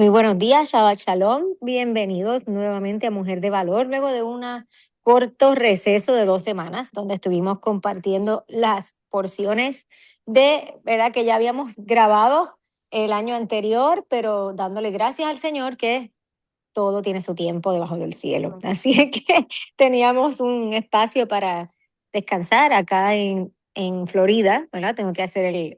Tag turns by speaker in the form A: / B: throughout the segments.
A: Muy buenos días, Shabbat Shalom. Bienvenidos nuevamente a Mujer de Valor, luego de un corto receso de 2 semanas, donde estuvimos compartiendo las porciones ¿verdad? Que ya habíamos grabado el año anterior, pero dándole gracias al Señor que todo tiene su tiempo debajo del cielo. Así es que teníamos un espacio para descansar acá en Florida, ¿verdad? Tengo que hacer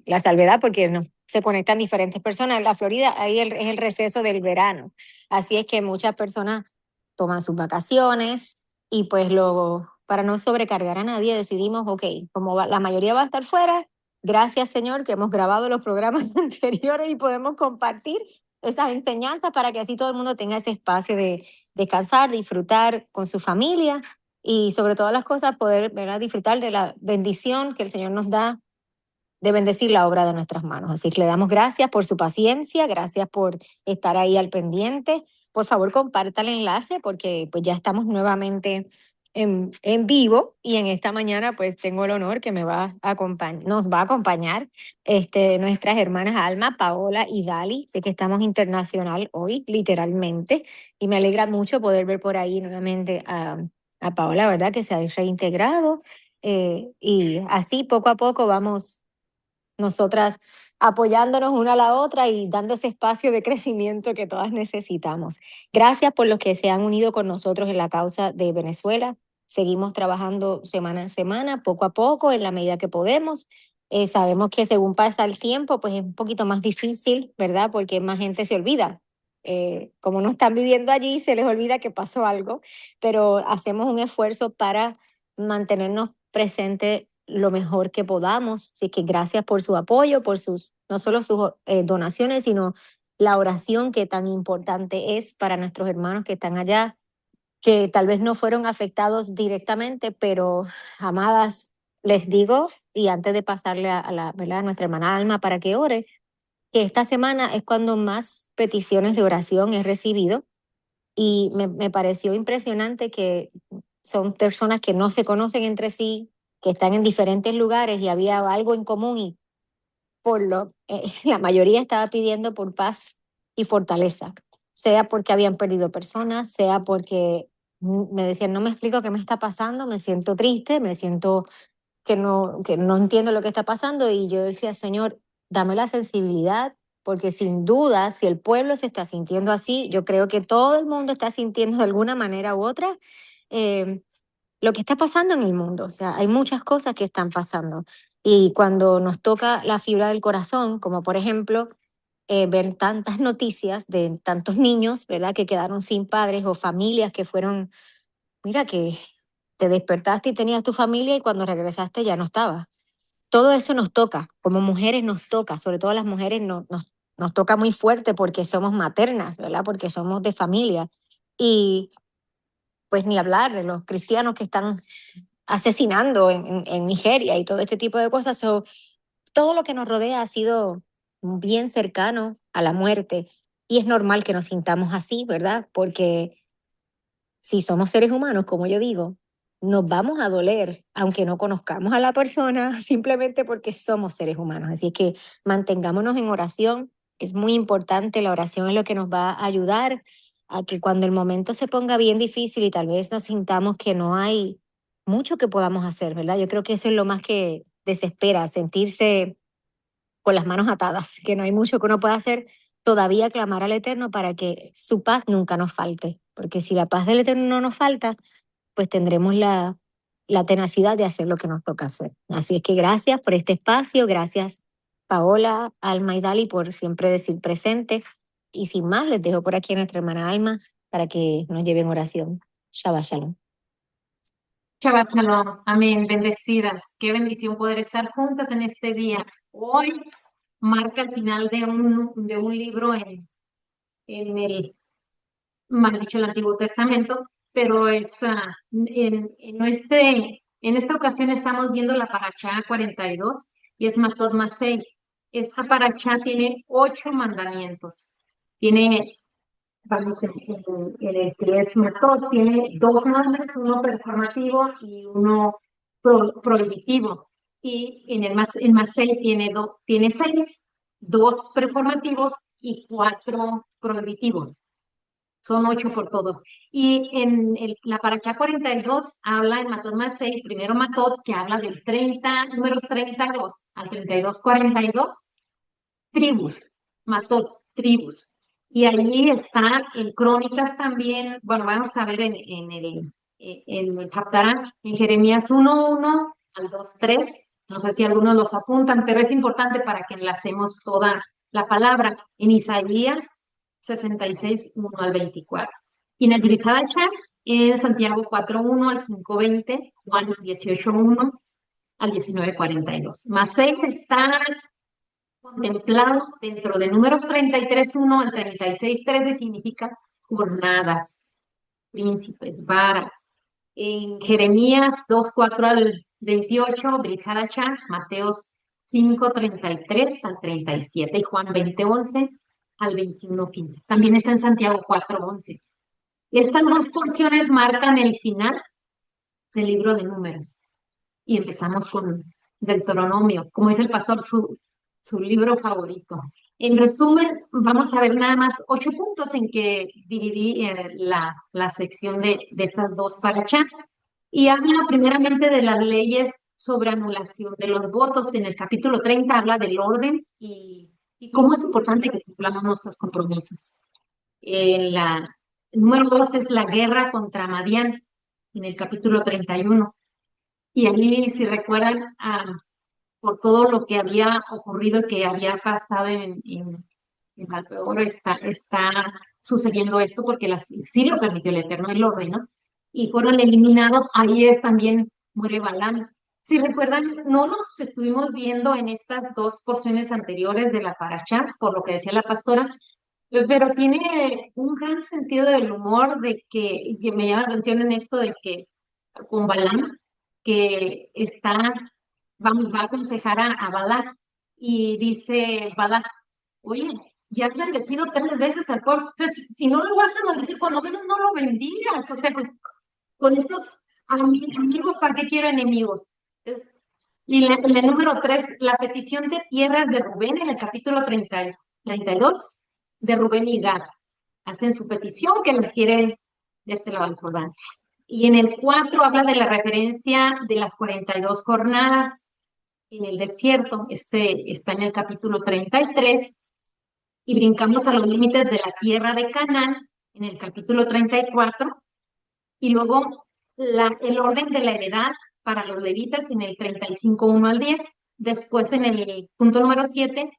A: la salvedad porque no, se conectan diferentes personas. En la Florida ahí es el receso del verano. Así es que muchas personas toman sus vacaciones y pues para no sobrecargar a nadie decidimos, ok, la mayoría va a estar fuera, gracias Señor que hemos grabado los programas anteriores y podemos compartir esas enseñanzas para que así todo el mundo tenga ese espacio de descansar, disfrutar con su familia y sobre todas las cosas poder, ¿verdad? Disfrutar de la bendición que el Señor nos da de bendecir la obra de nuestras manos. Así que le damos gracias por su paciencia, gracias por estar ahí al pendiente. Por favor, comparta el enlace porque pues ya estamos nuevamente en vivo y en esta mañana pues tengo el honor que nos va a acompañar nuestras hermanas Alma, Paola y Dali. Sé que estamos internacional hoy, literalmente, y me alegra mucho poder ver por ahí nuevamente a Paola, ¿verdad? Que se ha reintegrado. Y así poco a poco vamos nosotras apoyándonos una a la otra y dando ese espacio de crecimiento que todas necesitamos. Gracias por los que se han unido con nosotros en la causa de Venezuela. Seguimos trabajando semana en semana, poco a poco, en la medida que podemos. Sabemos que según pasa el tiempo, pues es un poquito más difícil, ¿verdad? Porque más gente se olvida. Como no están viviendo allí, se les olvida que pasó algo, pero hacemos un esfuerzo para mantenernos presentes lo mejor que podamos. Así que gracias por su apoyo, por no solo sus donaciones, sino la oración que tan importante es para nuestros hermanos que están allá, que tal vez no fueron afectados directamente, pero amadas, les digo, y antes de pasarle ¿verdad? A nuestra hermana Alma para que ore, que esta semana es cuando más peticiones de oración he recibido y me pareció impresionante que son personas que no se conocen entre sí, que están en diferentes lugares y había algo en común y la mayoría estaba pidiendo por paz y fortaleza, sea porque habían perdido personas, sea porque me decían, no me explico qué me está pasando, me siento triste, me siento que no entiendo lo que está pasando y yo decía, Señor, dame la sensibilidad, porque sin duda, si el pueblo se está sintiendo así, yo creo que todo el mundo está sintiendo de alguna manera u otra eh, lo que está pasando en el mundo. O sea, hay muchas cosas que están pasando. Y cuando nos toca la fibra del corazón, como por ejemplo ver tantas noticias de tantos niños, ¿verdad?, que quedaron sin padres o familias que fueron, mira que te despertaste y tenías tu familia y cuando regresaste ya no estaba. Todo eso nos toca, como mujeres nos toca, sobre todo a las mujeres nos toca muy fuerte porque somos maternas, ¿verdad? Porque somos de familia. Y pues ni hablar de los cristianos que están asesinando en Nigeria y todo este tipo de cosas. Todo lo que nos rodea ha sido bien cercano a la muerte y es normal que nos sintamos así, ¿verdad? Porque si somos seres humanos, como yo digo, nos vamos a doler, aunque no conozcamos a la persona, simplemente porque somos seres humanos. Así es que mantengámonos en oración. Es muy importante, la oración es lo que nos va a ayudar a que cuando el momento se ponga bien difícil y tal vez nos sintamos que no hay mucho que podamos hacer, ¿verdad? Yo creo que eso es lo más que desespera, sentirse con las manos atadas, que no hay mucho que uno pueda hacer, todavía clamar al Eterno para que su paz nunca nos falte, porque si la paz del Eterno no nos falta, pues tendremos la tenacidad de hacer lo que nos toca hacer. Así es que gracias por este espacio, gracias Paola, Alma y Dali por siempre decir presente. Y sin más, les dejo por aquí a nuestra hermana Alma para que nos lleven oración. Shabbat Shalom.
B: Shabbat Shalom, amén, bendecidas. Qué bendición poder estar juntas en este día. Hoy marca el final de un libro en mal dicho, el Antiguo Testamento, pero en esta ocasión estamos viendo la Parashá 42 y es Matot Masei. Esta Parashá tiene 8 mandamientos. Tiene vamos, el que es Matot tiene dos nombres, uno performativo y uno prohibitivo. Y en Masei tiene 6, dos performativos y 4 prohibitivos. Son 8 por todos. Y en la Parashá 42 habla en Matot más 6, primero Matot, que habla del 30, números 32 al 32, 42, tribus, Matot, tribus. Y allí está en Crónicas también, bueno, vamos a ver en el Haftarah, en Jeremías 1:1 al 2:3, no sé si algunos los apuntan, pero es importante para que enlacemos toda la palabra. En Isaías 66:1 al 24. Y en el Brit Hadashah, en Santiago 4:1 al 5:20, Juan 18:1 al 19:42. Más 6 está contemplado dentro de Números 33:1 al 36:13, significa jornadas, príncipes, varas. En Jeremías 2:4 al 28, Brit Hadashah, Mateos 5:33 al 37 y Juan 20:11 al 21:15. También está en Santiago 4:11. Estas dos porciones marcan el final del libro de Números. Y empezamos con Deuteronomio, como dice el pastor, su libro favorito. En resumen, vamos a ver nada más 8 puntos en que dividí la sección de estas dos parashá. Y habla primeramente de las leyes sobre anulación de los votos. En el capítulo 30 habla del orden y cómo es importante que cumplamos nuestros compromisos. El número 2 es la guerra contra Madián, en el capítulo 31. Y allí, si recuerdan, por todo lo que había ocurrido, que había pasado en alrededor, está sucediendo esto porque sí lo permitió el Eterno y lo ordenó. Y fueron eliminados, ahí es también muere Balaam. Si recuerdan, no nos estuvimos viendo en estas dos porciones anteriores de la parashá, por lo que decía la pastora, pero tiene un gran sentido del humor de que me llama la atención en esto de que con Balaam, que va a aconsejar a Balak y dice Balak, oye, ya has bendecido 3 veces al pueblo, entonces, si no lo vas a maldecir, cuando menos no lo bendigas, o sea, con estos amigos, ¿para qué quiero enemigos? Y en el número 3, la petición de tierras de Rubén en el capítulo 32, de Rubén y Gad. Hacen su petición que les quieren de este lado del Jordán. Y en el 4 habla de la referencia de las 42 jornadas en el desierto. Está en el capítulo 33. Y brincamos a los límites de la tierra de Canaán en el capítulo 34. Y luego el orden de la heredad para los levitas en el 35:1 al 10. Después en el punto número 7,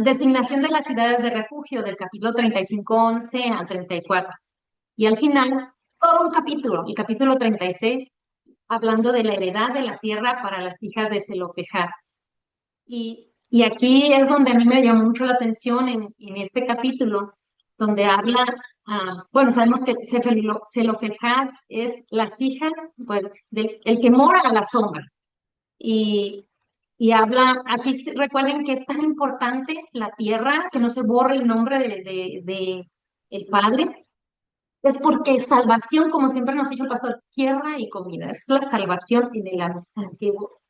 B: designación de las ciudades de refugio del capítulo 35:11 al 34. Y al final, todo un capítulo, el capítulo 36, hablando de la heredad de la tierra para las hijas de Zelofejad. Y aquí es donde a mí me llamó mucho la atención en este capítulo, donde habla, bueno, sabemos que Zelofejad es las hijas, pues, el que mora a la sombra. Y habla, aquí recuerden que es tan importante la tierra, que no se borre el nombre de el Padre, es porque salvación, como siempre nos ha dicho el pastor, tierra y comida, es la salvación en el antiguo.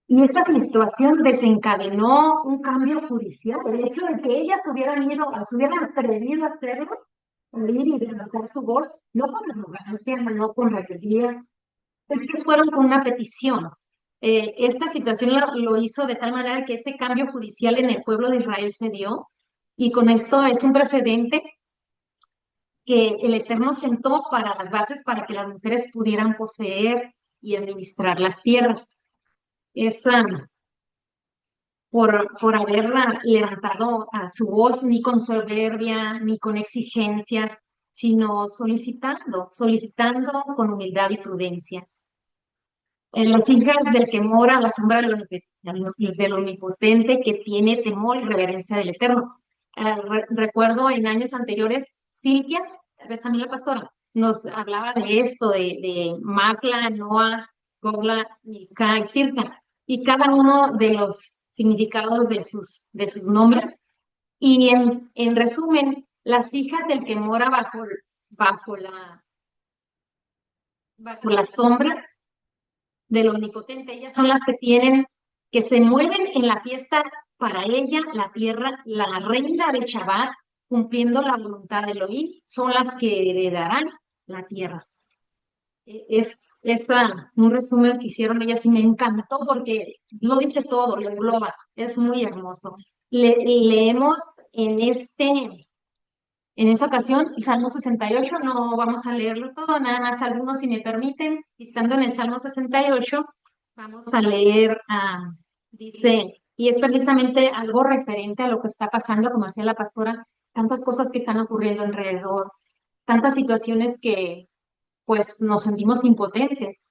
B: Y esta situación desencadenó un cambio judicial. El hecho de que ellas se hubieran atrevido a hacerlo, a ir y levantar su voz, no con arrogancia, no con rebeldía, ellos fueron con una petición. Esta situación lo hizo de tal manera que ese cambio judicial en el pueblo de Israel se dio, y con esto es un precedente que el Eterno sentó para las bases para que las mujeres pudieran poseer y administrar las tierras. Es por haber levantado a su voz, ni con soberbia, ni con exigencias, sino solicitando con humildad y prudencia. Las hijas del que mora a la sombra del Omnipotente, que tiene temor y reverencia del Eterno. Recuerdo en años anteriores, Silvia, tal vez también la pastora, nos hablaba de esto, de Macla, Noah, Gogla, Milca y Tirsa, y cada uno de los significados de sus nombres. Y en resumen, las hijas del que mora bajo la sombra del Omnipotente, ellas son las que se mueven en la fiesta Para ella, la tierra, la reina de Chabat, cumpliendo la voluntad de Elohim, son las que heredarán la tierra. Es un resumen que hicieron ellas y me encantó porque lo dice todo, lo engloba, es muy hermoso. Leemos en esta ocasión el Salmo 68, no vamos a leerlo todo, nada más algunos si me permiten, y estando en el Salmo 68, vamos a leer, dice, y es precisamente algo referente a lo que está pasando, como decía la pastora, tantas cosas que están ocurriendo alrededor, tantas situaciones que pues nos sentimos impotentes,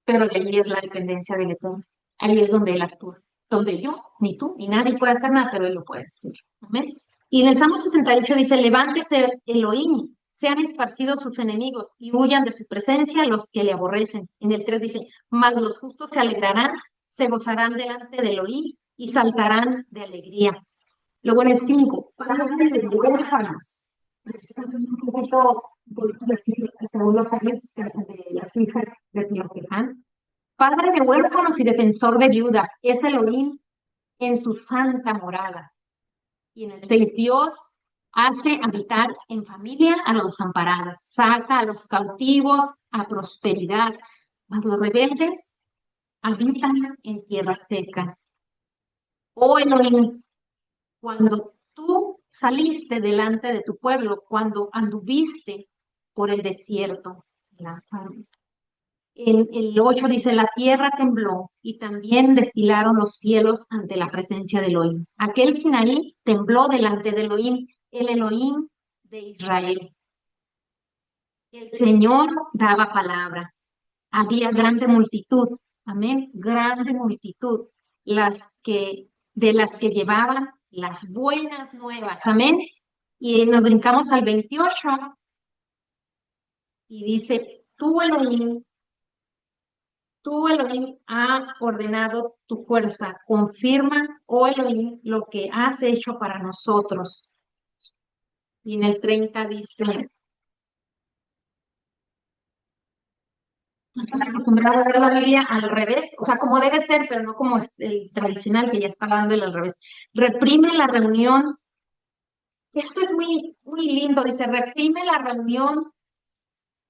B: pero de allí es la dependencia del Eterno. Ahí es donde Él actúa. Donde yo, ni tú, ni nadie puede hacer nada, pero Él lo puede hacer. Amén. Y en el Salmo 68 dice, levántese Elohim, sean esparcidos sus enemigos y huyan de su presencia los que le aborrecen. En el 3 dice, mas los justos se alegrarán, se gozarán delante de Elohim y saltarán de alegría. Luego en el 5, palabras de huérfanos. Un poquito, decir, según los sabios de las hijas de Tloqueján. Padre de huérfanos y defensor de viudas, es Elohim en su santa morada. Y en el 6, Dios hace habitar en familia a los desamparados, saca a los cautivos a prosperidad, mas los rebeldes habitan en tierra seca. Oh Elohim, cuando tú saliste delante de tu pueblo, cuando anduviste por el desierto. En el 8 dice, la tierra tembló y también destilaron los cielos ante la presencia de Elohim. Aquel Sinaí tembló delante de Elohim, el Elohim de Israel. El Señor daba palabra. Había grande multitud, amén, grande multitud, de las que llevaban las buenas nuevas, amén. Y nos brincamos al 28 y dice, tú Elohim ha ordenado tu fuerza, confirma, oh Elohim, lo que has hecho para nosotros. Y en el 30 dice, están acostumbrados a ver la Biblia al revés, o sea, como debe ser, pero no como es el tradicional que ya está dando el al revés. Reprime la reunión. Esto es muy, muy lindo, dice, reprime la reunión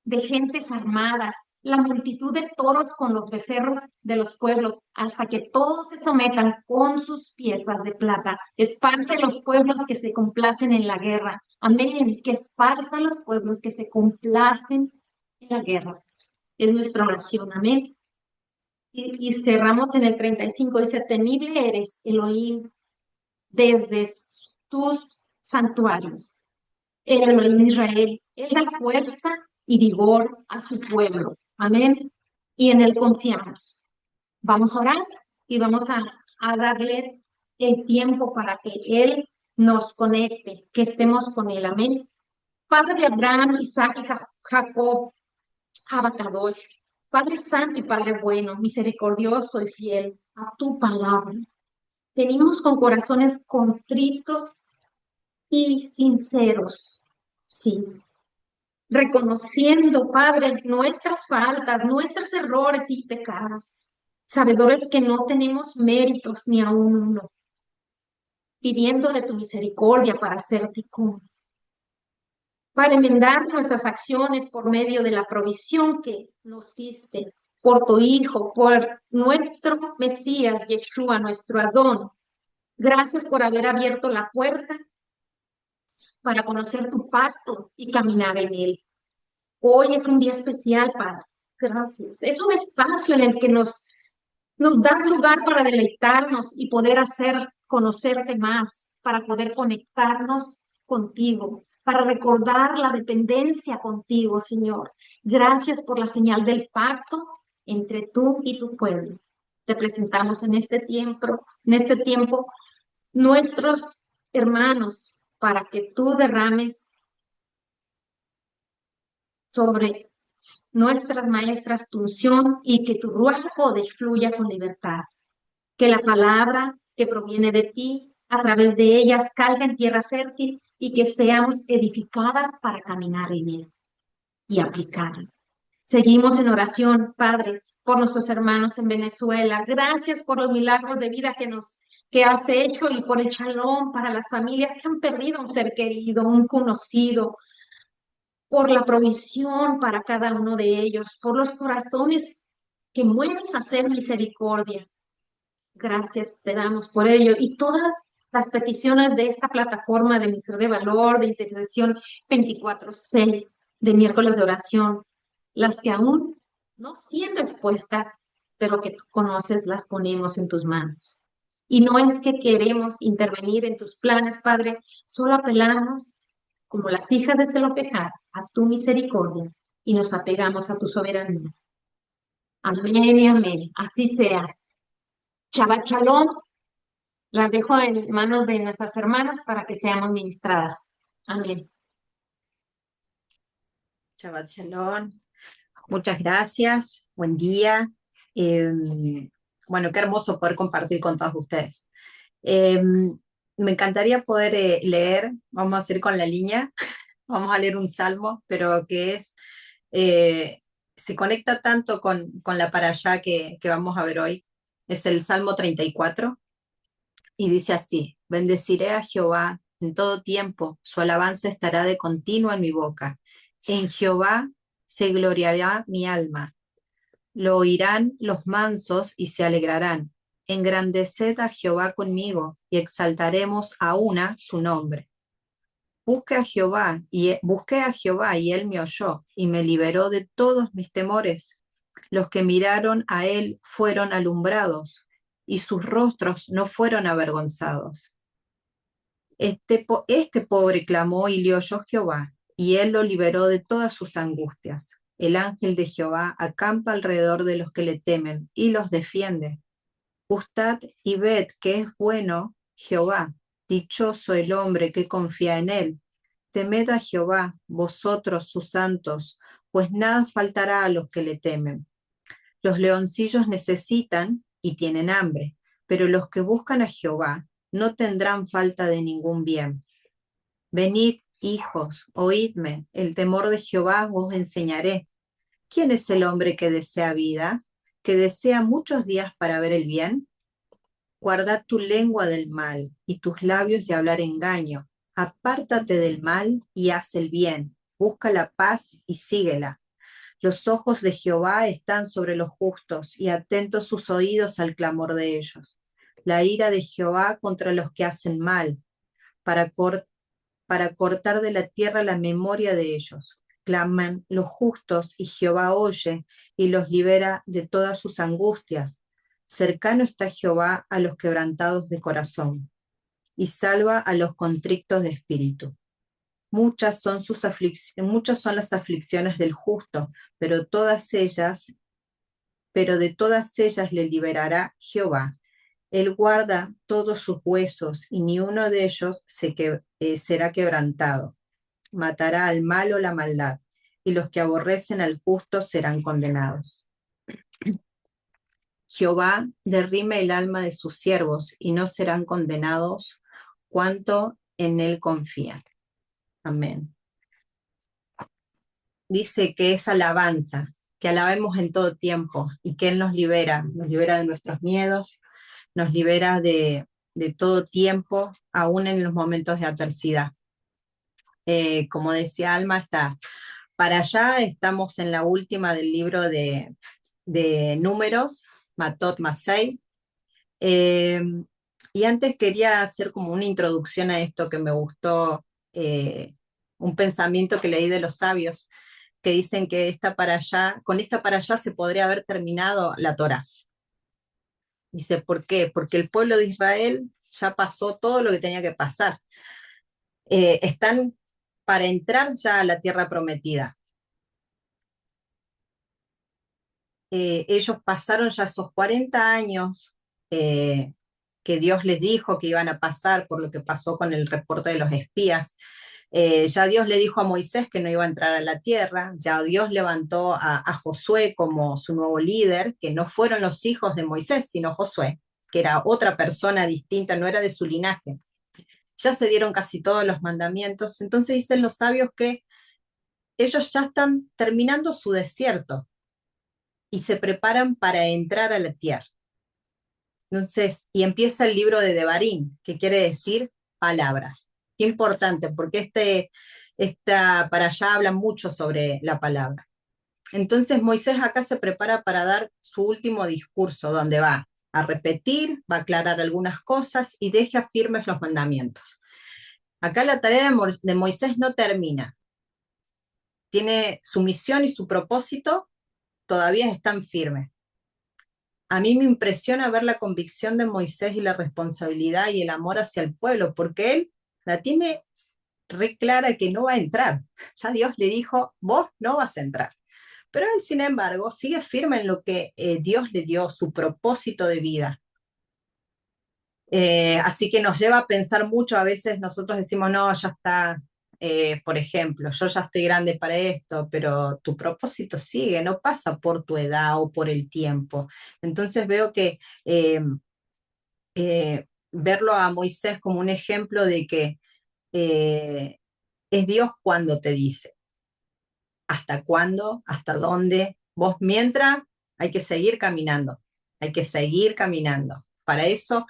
B: de gentes armadas, la multitud de toros con los becerros de los pueblos, hasta que todos se sometan con sus piezas de plata. Esparce los pueblos que se complacen en la guerra. Amén. Que esparzan los pueblos que se complacen en la guerra. Es nuestra oración. Amén. Y cerramos en el 35. Dice, temible eres, Elohim, desde tus santuarios. El Elohim Israel, Él da fuerza y vigor a su pueblo. Amén. Y en Él confiamos. Vamos a orar y vamos a darle el tiempo para que Él nos conecte, que estemos con Él. Amén. Padre de Abraham, Isaac y Jacob, Abacadosh, Padre Santo y Padre bueno, misericordioso y fiel a tu palabra. Venimos con corazones contritos y sinceros. Sí, reconociendo, Padre, nuestras faltas, nuestros errores y pecados, sabedores que no tenemos méritos ni aún uno, pidiendo de tu misericordia para hacerte como, para enmendar nuestras acciones por medio de la provisión que nos diste, por tu Hijo, por nuestro Mesías, Yeshua, nuestro Adón. Gracias por haber abierto la puerta para conocer tu pacto y caminar en él. Hoy es un día especial, Padre. Gracias. Es un espacio en el que nos das lugar para deleitarnos y poder hacer conocerte más, para poder conectarnos contigo, para recordar la dependencia contigo, Señor. Gracias por la señal del pacto entre tú y tu pueblo. Te presentamos en este tiempo nuestros hermanos para que tú derrames sobre nuestras maestras tu unción y que tu Ruach HaKodesh fluya con libertad. Que la palabra que proviene de ti, a través de ellas, caiga en tierra fértil y que seamos edificadas para caminar en él y aplicarlo. Seguimos en oración, Padre, por nuestros hermanos en Venezuela. Gracias por los milagros de vida que nos que has hecho y por el shalom para las familias que han perdido un ser querido, un conocido, por la provisión para cada uno de ellos, por los corazones que mueves a hacer misericordia. Gracias te damos por ello. Y todas las peticiones de esta plataforma de Mujer de Valor, de intercesión 24/6, de miércoles de oración, las que aún no siendo expuestas, pero que tú conoces, las ponemos en tus manos. Y no es que queremos intervenir en tus planes, Padre, solo apelamos, como las hijas de Zelofejad, a tu misericordia y nos apegamos a tu soberanía. Amén y amén. Así sea. Shabbat Shalom. Las dejo en manos de nuestras hermanas para que seamos ministradas. Amén.
C: Shabbat Shalom. Muchas gracias. Buen día. Eh, bueno, qué hermoso poder compartir con todos ustedes. Me encantaría poder leer, vamos a hacer con la línea, vamos a leer un salmo, pero que es, se conecta tanto con la parashá que vamos a ver hoy. Es el Salmo 34 y dice así: bendeciré a Jehová en todo tiempo, su alabanza estará de continuo en mi boca. En Jehová se gloriará mi alma. Lo oirán los mansos y se alegrarán. Engrandeced a Jehová conmigo y exaltaremos a una su nombre. Busqué a Jehová y él me oyó y me liberó de todos mis temores. Los que miraron a él fueron alumbrados y sus rostros no fueron avergonzados. Este pobre clamó y le oyó Jehová, y él lo liberó de todas sus angustias. El ángel de Jehová acampa alrededor de los que le temen y los defiende. Gustad y ved que es bueno Jehová, dichoso el hombre que confía en él. Temed a Jehová, vosotros sus santos, pues nada faltará a los que le temen. Los leoncillos necesitan y tienen hambre, pero los que buscan a Jehová no tendrán falta de ningún bien. Venid, hijos, oídme, el temor de Jehová os enseñaré. ¿Quién es el hombre que desea vida, que desea muchos días para ver el bien? Guarda tu lengua del mal y tus labios de hablar engaño. Apártate del mal y haz el bien. Busca la paz y síguela. Los ojos de Jehová están sobre los justos y atentos sus oídos al clamor de ellos. La ira de Jehová contra los que hacen mal, para, para cortar de la tierra la memoria de ellos. Claman los justos y Jehová oye y los libera de todas sus angustias. Cercano está Jehová a los quebrantados de corazón y salva a los contrictos de espíritu. Muchas son las aflicciones del justo, pero de todas ellas le liberará Jehová. Él guarda todos sus huesos y ni uno de ellos será quebrantado. Matará al malo la maldad, y los que aborrecen al justo serán condenados. Jehová derrime el alma de sus siervos y no serán condenados cuanto en él confían. Amén. Dice que es alabanza, que alabemos en todo tiempo y que él nos libera de nuestros miedos, nos libera de todo tiempo, aún en los momentos de adversidad. Como decía Alma, está para allá, estamos en la última del libro de Números, Matot Masei. Y antes quería hacer como una introducción a esto que me gustó, un pensamiento que leí de los sabios, que dicen que con esta para allá se podría haber terminado la Torá. Dice, ¿por qué? Porque el pueblo de Israel ya pasó todo lo que tenía que pasar. Están para entrar ya a la tierra prometida. Ellos pasaron ya esos 40 años que Dios les dijo que iban a pasar por lo que pasó con el reporte de los espías. Ya Dios le dijo a Moisés que no iba a entrar a la tierra, ya Dios levantó a Josué como su nuevo líder, que no fueron los hijos de Moisés, sino Josué, que era otra persona distinta, no era de su linaje. Ya se dieron casi todos los mandamientos, entonces dicen los sabios que ellos ya están terminando su desierto y se preparan para entrar a la tierra. Entonces, y empieza el libro de Devarim, que quiere decir palabras. Qué importante, porque para allá habla mucho sobre la palabra. Entonces Moisés acá se prepara para dar su último discurso, donde va a repetir, va a aclarar algunas cosas y deja firmes los mandamientos. Acá la tarea de Moisés no termina. Tiene su misión y su propósito, todavía están firmes. A mí me impresiona ver la convicción de Moisés y la responsabilidad y el amor hacia el pueblo, porque él la tiene re clara que no va a entrar. Ya Dios le dijo, vos no vas a entrar. Pero él, sin embargo, sigue firme en lo que Dios le dio, su propósito de vida. Así que nos lleva a pensar mucho, a veces nosotros decimos, no, ya está, por ejemplo, yo ya estoy grande para esto, pero tu propósito sigue, no pasa por tu edad o por el tiempo. Entonces veo que verlo a Moisés como un ejemplo de que eh, es Dios cuando te dice, hasta cuándo, hasta dónde, vos mientras hay que seguir caminando, hay que seguir caminando. Para eso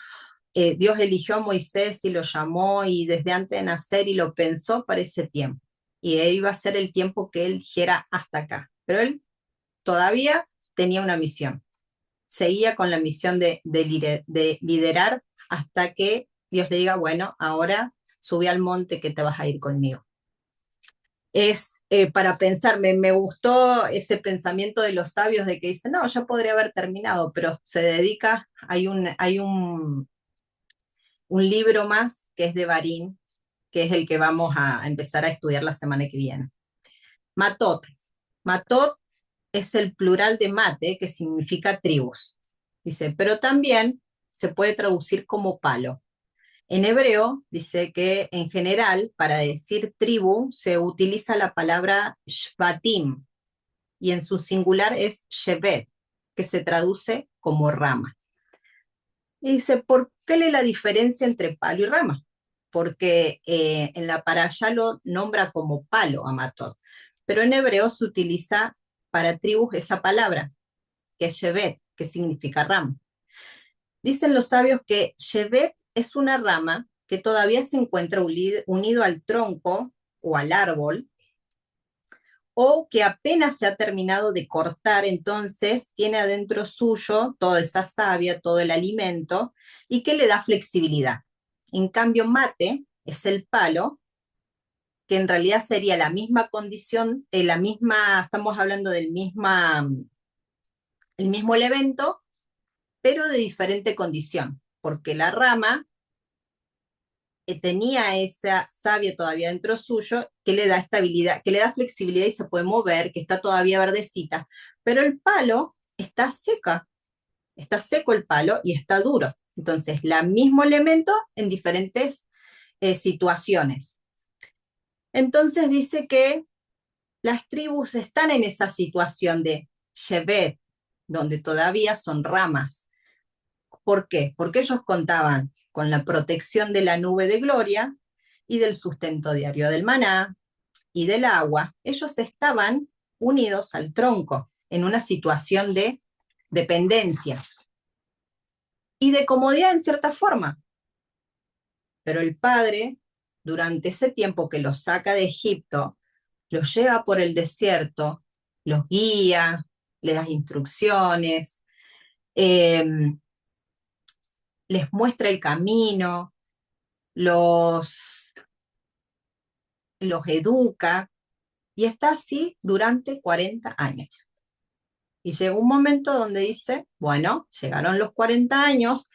C: Dios eligió a Moisés y lo llamó y desde antes de nacer y lo pensó para ese tiempo. Y iba a ser el tiempo que él dijera hasta acá. Pero él todavía tenía una misión. Seguía con la misión de liderar hasta que Dios le diga, bueno, ahora sube al monte que te vas a ir conmigo. Es para pensar, me gustó ese pensamiento de los sabios de que dicen, no, ya podría haber terminado, pero se dedica, hay un libro más que es de Barín, que es el que vamos a empezar a estudiar la semana que viene. Matot. Matot es el plural de mate, que significa tribus. Dice, pero también se puede traducir como palo. En hebreo dice que en general para decir tribu se utiliza la palabra shvatim y en su singular es shevet, que se traduce como rama. Y dice, ¿por qué la diferencia entre palo y rama? Porque en la parashá lo nombra como palo a Matot, pero en hebreo se utiliza para tribus esa palabra, que es shevet, que significa rama. Dicen los sabios que shevet es una rama que todavía se encuentra unido al tronco o al árbol, o que apenas se ha terminado de cortar, entonces tiene adentro suyo toda esa savia, todo el alimento, y que le da flexibilidad. En cambio, mate es el palo, que en realidad sería la misma condición, estamos hablando del el mismo elemento, pero de diferente condición, porque la rama tenía esa savia todavía dentro suyo que le da estabilidad, que le da flexibilidad y se puede mover, que está todavía verdecita, pero el palo está seco el palo y está duro. Entonces, el mismo elemento en diferentes situaciones. Entonces dice que las tribus están en esa situación de Shevet, donde todavía son ramas. ¿Por qué? Porque ellos contaban con la protección de la nube de gloria y del sustento diario del maná y del agua. Ellos estaban unidos al tronco en una situación de dependencia y de comodidad en cierta forma. Pero el padre, durante ese tiempo que los saca de Egipto, los lleva por el desierto, los guía, les da instrucciones, les muestra el camino, los educa, y está así durante 40 años. Y llega un momento donde dice, bueno, llegaron los 40 años,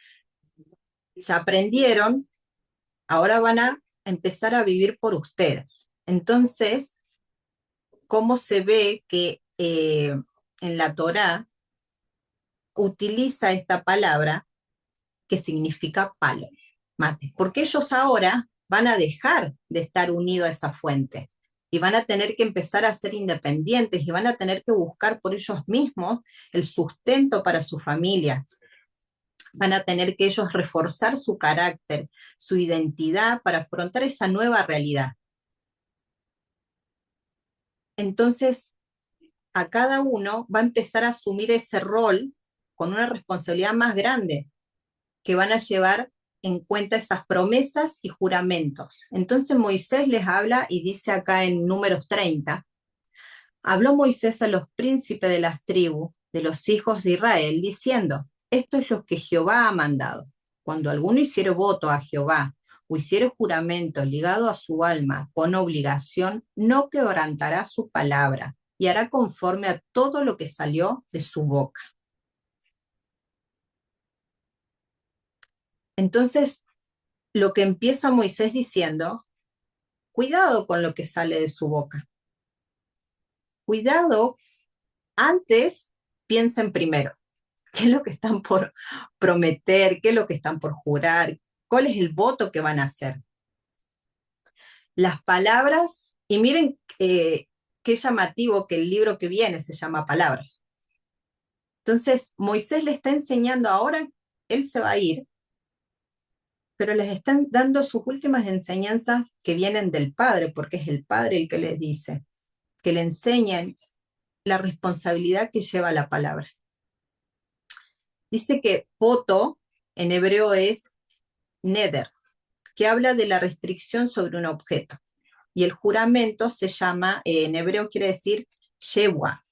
C: ya aprendieron, ahora van a empezar a vivir por ustedes. Entonces, ¿cómo se ve que en la Torá utiliza esta palabra que significa palo, mate? Porque ellos ahora van a dejar de estar unidos a esa fuente y van a tener que empezar a ser independientes y van a tener que buscar por ellos mismos el sustento para sus familias. Van a tener que ellos reforzar su carácter, su identidad para afrontar esa nueva realidad. Entonces, a cada uno va a empezar a asumir ese rol con una responsabilidad más grande, que van a llevar en cuenta esas promesas y juramentos. Entonces Moisés les habla y dice acá en Números 30, habló Moisés a los príncipes de las tribus de los hijos de Israel, diciendo, esto es lo que Jehová ha mandado. Cuando alguno hiciere voto a Jehová o hiciere juramento ligado a su alma con obligación, no quebrantará su palabra y hará conforme a todo lo que salió de su boca. Entonces, lo que empieza Moisés diciendo, cuidado con lo que sale de su boca. Cuidado, antes piensen primero, ¿qué es lo que están por prometer? ¿Qué es lo que están por jurar? ¿Cuál es el voto que van a hacer? Las palabras, y miren qué llamativo que el libro que viene se llama Palabras. Entonces, Moisés le está enseñando ahora, él se va a ir, pero les están dando sus últimas enseñanzas que vienen del Padre, porque es el Padre el que les dice, que le enseñan la responsabilidad que lleva la palabra. Dice que voto en hebreo es neder, que habla de la restricción sobre un objeto. Y el juramento se llama, en hebreo quiere decir shebuá,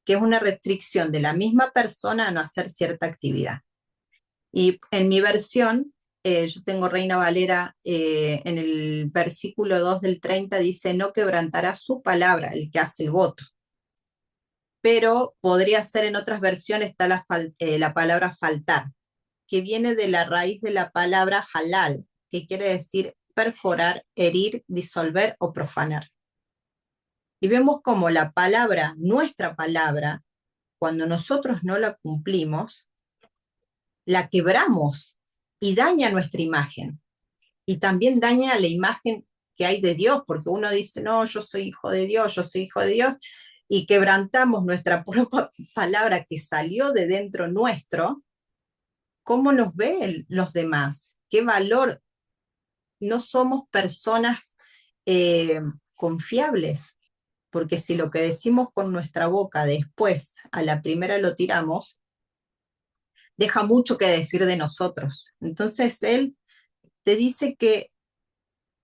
C: que es una restricción de la misma persona a no hacer cierta actividad. Y en mi versión, yo tengo Reina Valera, en el versículo 2 del 30 dice, no quebrantará su palabra el que hace el voto. Pero podría ser en otras versiones, está la palabra faltar, que viene de la raíz de la palabra halal, que quiere decir perforar, herir, disolver o profanar. Y vemos como la palabra, nuestra palabra, cuando nosotros no la cumplimos, la quebramos y daña nuestra imagen. Y también daña la imagen que hay de Dios, porque uno dice, no, yo soy hijo de Dios, yo soy hijo de Dios, y quebrantamos nuestra propia palabra que salió de dentro nuestro. ¿Cómo nos ven los demás? ¿Qué valor? No somos personas confiables, porque si lo que decimos con nuestra boca después a la primera lo tiramos, deja mucho que decir de nosotros. Entonces él te dice que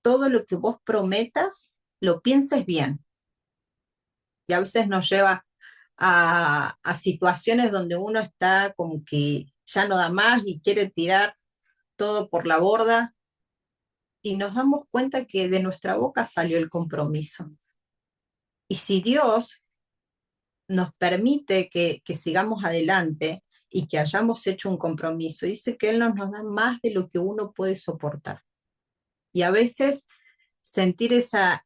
C: todo lo que vos prometas, lo pienses bien. Y a veces nos lleva a situaciones donde uno está como que ya no da más y quiere tirar todo por la borda, y nos damos cuenta que de nuestra boca salió el compromiso. Y si Dios nos permite que sigamos adelante y que hayamos hecho un compromiso, dice que Él nos da más de lo que uno puede soportar. Y a veces sentir esa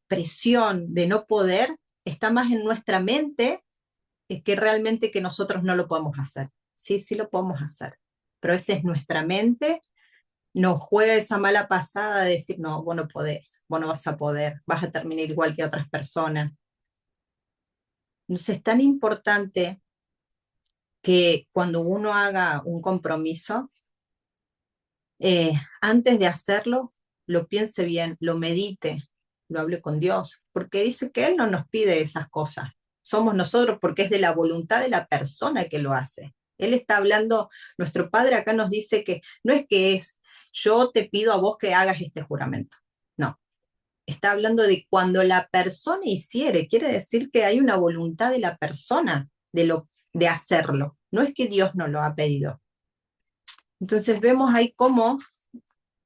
C: presión de no poder está más en nuestra mente que realmente que nosotros no lo podemos hacer. Sí, sí lo podemos hacer, pero esa es nuestra mente, nos juega esa mala pasada de decir, no, vos no podés, vos no vas a poder, vas a terminar igual que otras personas. Entonces es tan importante que cuando uno haga un compromiso, antes de hacerlo, lo piense bien, lo medite, lo hable con Dios, porque dice que Él no nos pide esas cosas, somos nosotros, porque es de la voluntad de la persona que lo hace. Él está hablando, nuestro Padre acá nos dice que no es que es, yo te pido a vos que hagas este juramento, no. Está hablando de cuando la persona hiciere, quiere decir que hay una voluntad de la persona de hacerlo, no es que Dios nos lo ha pedido. Entonces vemos ahí cómo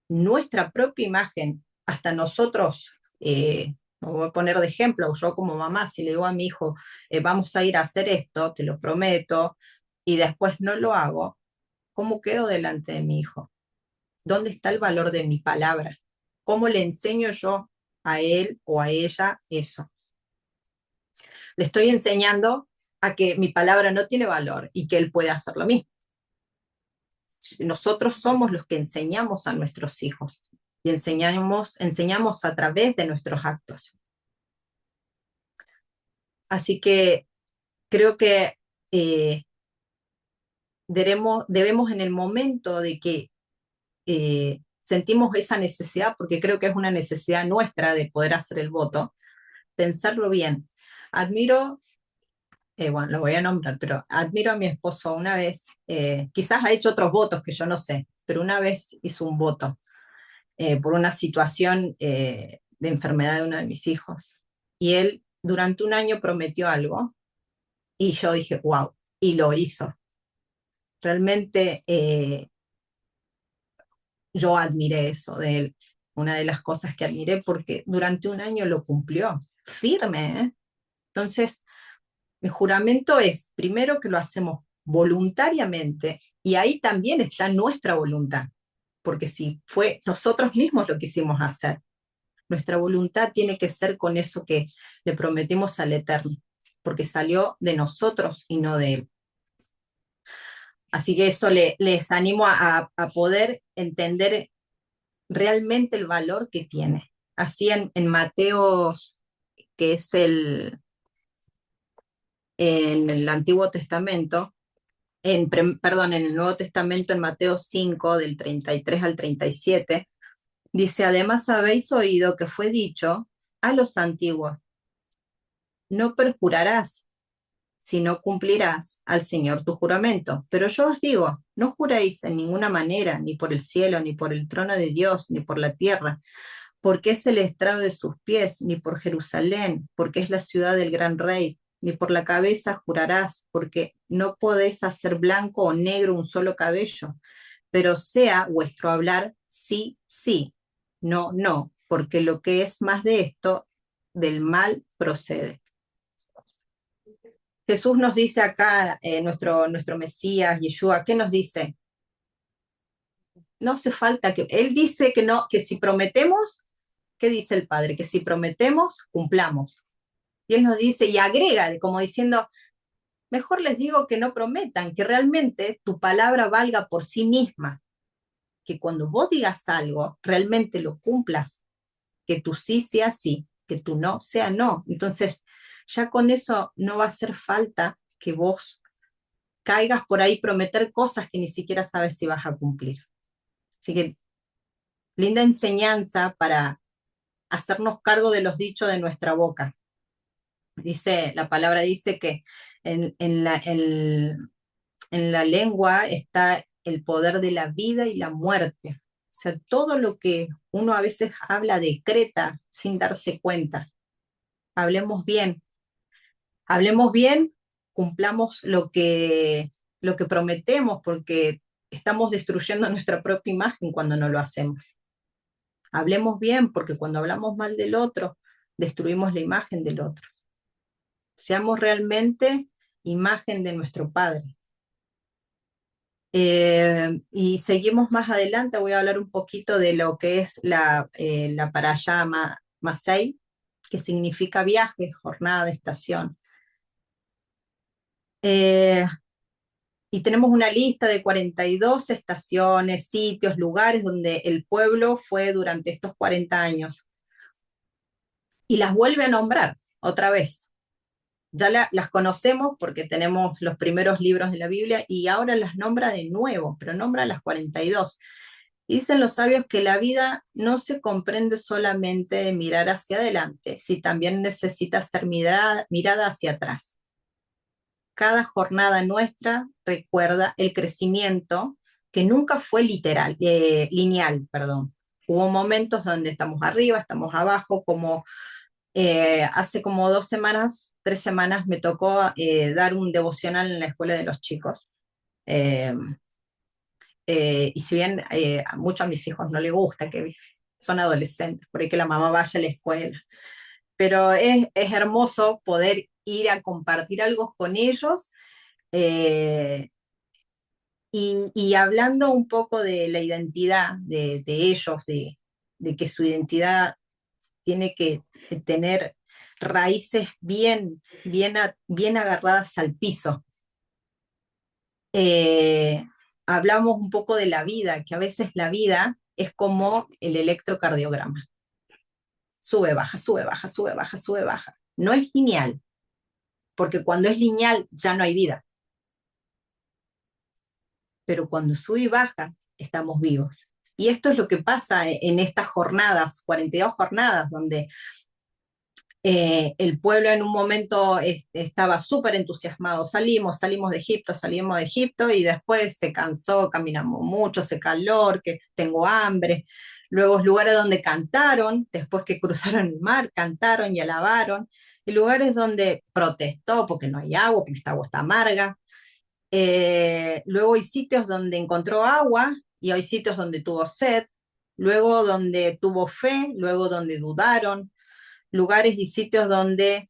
C: nuestra propia imagen, hasta nosotros, me voy a poner de ejemplo, yo como mamá, si le digo a mi hijo, vamos a ir a hacer esto, te lo prometo, y después no lo hago, ¿cómo quedo delante de mi hijo? ¿Dónde está el valor de mi palabra? ¿Cómo le enseño yo a él o a ella eso? Le estoy enseñando a que mi palabra no tiene valor y que él puede hacer lo mismo. Nosotros somos los que enseñamos a nuestros hijos y enseñamos a través de nuestros actos. Así que creo que debemos en el momento de que sentimos esa necesidad, porque creo que es una necesidad nuestra de poder hacer el voto, pensarlo bien. Admiro bueno, lo voy a nombrar, pero admiro a mi esposo una vez, quizás ha hecho otros votos que yo no sé, pero una vez hizo un voto por una situación de enfermedad de uno de mis hijos. Y él durante un año prometió algo y yo dije, wow, y lo hizo. Realmente yo admiré eso de él, una de las cosas que admiré porque durante un año lo cumplió, firme, ¿eh? Entonces, el juramento es, primero, que lo hacemos voluntariamente, y ahí también está nuestra voluntad, porque si fue nosotros mismos lo quisimos hacer, nuestra voluntad tiene que ser con eso que le prometimos al Eterno, porque salió de nosotros y no de Él. Así que eso les animo a poder entender realmente el valor que tiene. Así en Mateo, que es en el Antiguo Testamento, perdón, en el Nuevo Testamento, en Mateo 5, del 33 al 37, dice, además habéis oído que fue dicho a los antiguos, no perjurarás, sino cumplirás al Señor tu juramento. Pero yo os digo, no juréis en ninguna manera, ni por el cielo, ni por el trono de Dios, ni por la tierra, porque es el estrado de sus pies, ni por Jerusalén, porque es la ciudad del gran rey, ni por la cabeza jurarás, porque no podéis hacer blanco o negro un solo cabello, pero sea vuestro hablar sí, sí, no, no, porque lo que es más de esto, del mal procede. Jesús nos dice acá, nuestro Mesías, Yeshua, ¿qué nos dice? No hace falta que, Él dice que no, que si prometemos, ¿qué dice el Padre? Que si prometemos, cumplamos. Y Él nos dice, y agrega, como diciendo, mejor les digo que no prometan, que realmente tu palabra valga por sí misma, que cuando vos digas algo, realmente lo cumplas, que tu sí sea sí, que tu no sea no. Entonces, ya con eso no va a hacer falta que vos caigas por ahí prometer cosas que ni siquiera sabes si vas a cumplir. Así que linda enseñanza para hacernos cargo de los dichos de nuestra boca. Dice, la palabra dice que en la lengua está el poder de la vida y la muerte. O sea, todo lo que uno a veces habla decreta sin darse cuenta. Hablemos bien, cumplamos lo que prometemos, porque estamos destruyendo nuestra propia imagen cuando no lo hacemos. Hablemos bien, porque cuando hablamos mal del otro, destruimos la imagen del otro. Seamos realmente imagen de nuestro Padre. Y seguimos más adelante, voy a hablar un poquito de lo que es la Parashá Masei, que significa viaje, jornada, estación. Y tenemos una lista de 42 estaciones, sitios, lugares donde el pueblo fue durante estos 40 años. Y las vuelve a nombrar otra vez. Ya las conocemos porque tenemos los primeros libros de la Biblia y ahora las nombra de nuevo, pero nombra las 42. Y dicen los sabios que la vida no se comprende solamente de mirar hacia adelante, si también necesita ser mirada hacia atrás. Cada jornada nuestra recuerda el crecimiento que nunca fue lineal, perdón. Hubo momentos donde estamos arriba, estamos abajo, como hace como 2 semanas, 3 semanas me tocó dar un devocional en la escuela de los chicos. Eh, y si bien mucho a mis hijos no les gusta, que son adolescentes, por ahí que la mamá vaya a la escuela, pero es hermoso poder ir a compartir algo con ellos, eh, y hablando un poco de la identidad de ellos, de que su identidad tiene que tener raíces bien agarradas al piso. Hablamos un poco de la vida, que a veces la vida es como el electrocardiograma. Sube, baja, sube, baja, sube, baja, sube, baja. No es lineal, porque cuando es lineal ya no hay vida. Pero cuando sube y baja, estamos vivos. Y esto es lo que pasa en estas jornadas, 42 jornadas, donde El pueblo en un momento estaba súper entusiasmado, salimos de Egipto y después se cansó, caminamos mucho, hace calor, que tengo hambre. Luego lugares donde cantaron, después que cruzaron el mar, cantaron y alabaron. Y lugares donde protestó porque no hay agua, porque esta agua está amarga. Luego hay sitios donde encontró agua y hay sitios donde tuvo sed. Luego donde tuvo fe, luego donde dudaron, lugares y sitios donde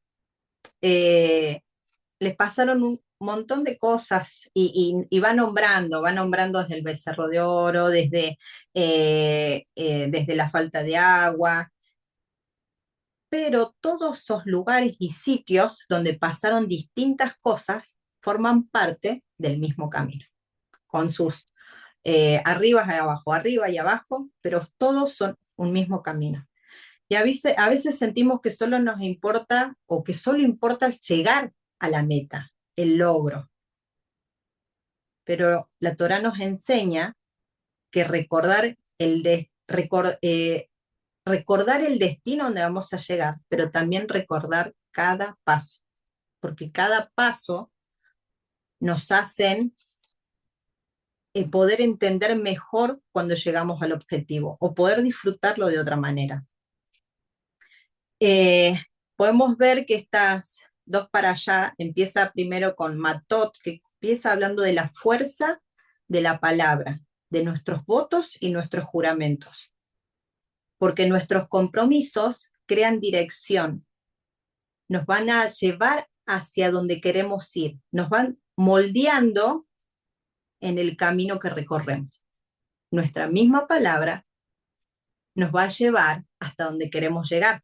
C: eh, les pasaron un montón de cosas y va nombrando desde el becerro de oro, desde la falta de agua, pero todos esos lugares y sitios donde pasaron distintas cosas forman parte del mismo camino, con sus arriba y abajo, pero todos son un mismo camino. Y a veces sentimos que solo nos importa o que solo importa llegar a la meta, el logro. Pero la Torá nos enseña que recordar el destino donde vamos a llegar, pero también recordar cada paso, porque cada paso nos hacen poder entender mejor cuando llegamos al objetivo o poder disfrutarlo de otra manera. Eh, Podemos ver que estas dos para allá empieza primero con Matot, que empieza hablando de la fuerza de la palabra, de nuestros votos y nuestros juramentos, porque nuestros compromisos crean dirección, nos van a llevar hacia donde queremos ir, nos van moldeando en el camino que recorremos. Nuestra misma palabra nos va a llevar hasta donde queremos llegar.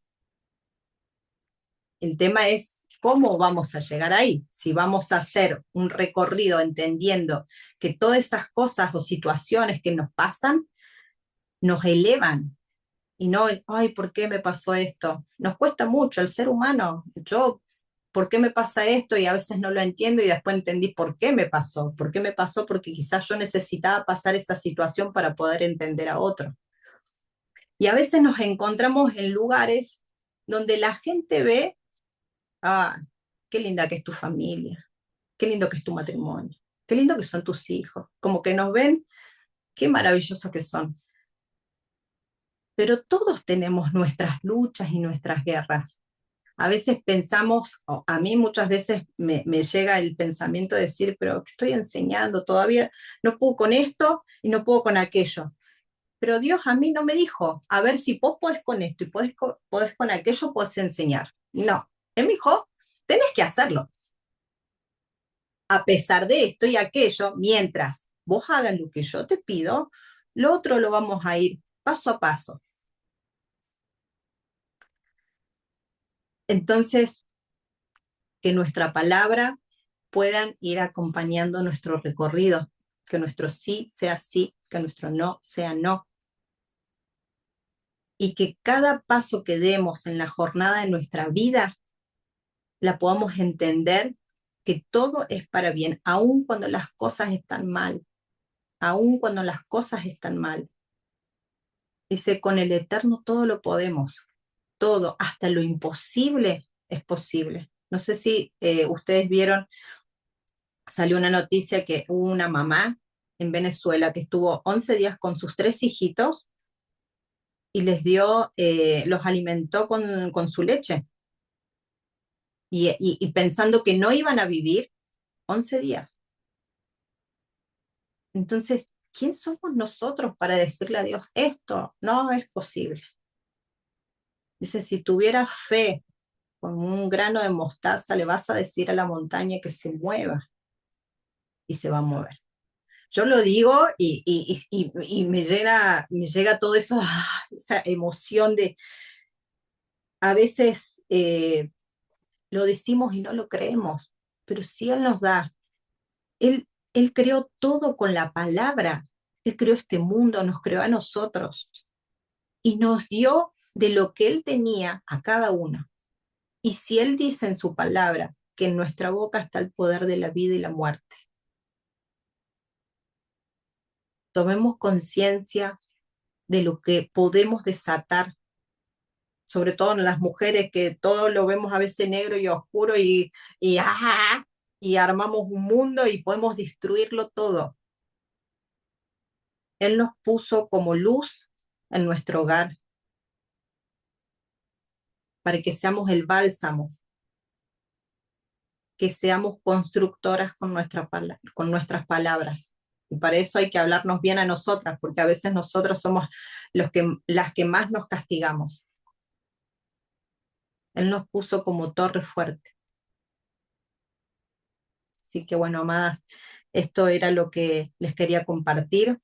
C: El tema es cómo vamos a llegar ahí. Si vamos a hacer un recorrido entendiendo que todas esas cosas o situaciones que nos pasan nos elevan y no, ay, ¿por qué me pasó esto? Nos cuesta mucho el ser humano. ¿Por qué me pasa esto? Y a veces no lo entiendo y después entendí por qué me pasó. ¿Por qué me pasó? Porque quizás yo necesitaba pasar esa situación para poder entender a otro. Y a veces nos encontramos en lugares donde la gente ve, ah, qué linda que es tu familia, qué lindo que es tu matrimonio, qué lindo que son tus hijos, como que nos ven, qué maravillosos que son. Pero todos tenemos nuestras luchas y nuestras guerras. A veces pensamos, a mí muchas veces me llega el pensamiento de decir, pero ¿qué estoy enseñando? Todavía no puedo con esto y no puedo con aquello. Pero Dios a mí no me dijo, a ver si vos podés con esto y podés con aquello, podés enseñar. No, Él me dijo, tenés que hacerlo. A pesar de esto y aquello, mientras vos hagas lo que yo te pido, lo otro lo vamos a ir paso a paso. Entonces, que nuestra palabra puedan ir acompañando nuestro recorrido, que nuestro sí sea sí, que nuestro no sea no, y que cada paso que demos en la jornada de nuestra vida la podamos entender que todo es para bien, aun cuando las cosas están mal, aun cuando las cosas están mal. Dice, con el Eterno todo lo podemos, todo, hasta lo imposible es posible. No sé si ustedes vieron, salió una noticia que hubo una mamá en Venezuela que estuvo 11 días con sus 3 hijitos y los alimentó con su leche y pensando que no iban a vivir 11 días. Entonces, ¿quién somos nosotros para decirle a Dios, esto no es posible? Dice, si tuvieras fe con un grano de mostaza, le vas a decir a la montaña que se mueva y se va a mover. Yo lo digo y me llega todo eso, esa emoción de, a veces lo decimos y no lo creemos, pero si Él nos da, Él creó todo con la palabra, Él creó este mundo, nos creó a nosotros y nos dio de lo que Él tenía a cada uno. Y si Él dice en su palabra que en nuestra boca está el poder de la vida y la muerte, tomemos conciencia de lo que podemos desatar sobre todo en las mujeres, que todo lo vemos a veces negro y oscuro y armamos un mundo y podemos destruirlo todo. Él nos puso como luz en nuestro hogar para que seamos el bálsamo, que seamos constructoras con nuestras palabras. Y para eso hay que hablarnos bien a nosotras, porque a veces nosotros somos las que más nos castigamos. Él nos puso como torre fuerte. Así que bueno, amadas, esto era lo que les quería compartir.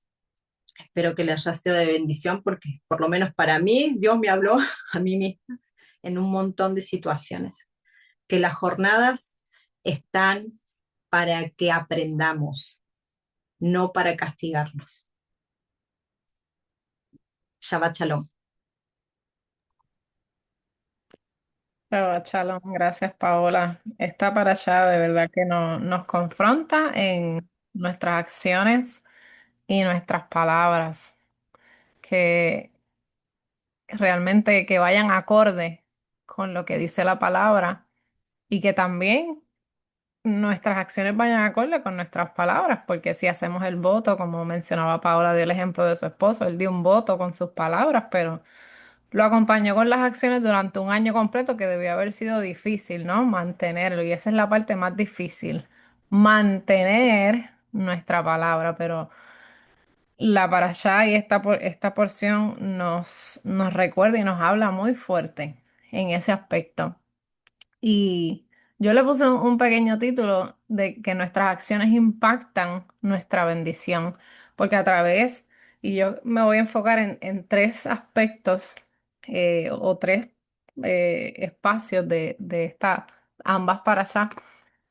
C: Espero que les haya sido de bendición, porque por lo menos para mí, Dios me habló a mí misma en un montón de situaciones. Que las jornadas están para que aprendamos, no para castigarnos. Shabbat Shalom.
D: Shabbat Shalom, gracias Paola. Esta parasha de verdad que nos confronta en nuestras acciones y nuestras palabras, que realmente que vayan acorde con lo que dice la palabra y que también nuestras acciones vayan acorde con nuestras palabras, porque si hacemos el voto, como mencionaba Paola, dio el ejemplo de su esposo, él dio un voto con sus palabras, pero lo acompañó con las acciones durante un año completo que debió haber sido difícil, ¿no? Mantenerlo. Y esa es la parte más difícil, mantener nuestra palabra. Pero la parashá y esta porción nos recuerda y nos habla muy fuerte en ese aspecto. Y yo le puse un pequeño título de que nuestras acciones impactan nuestra bendición, porque a través, y yo me voy a enfocar en tres aspectos o tres espacios de ambas para allá,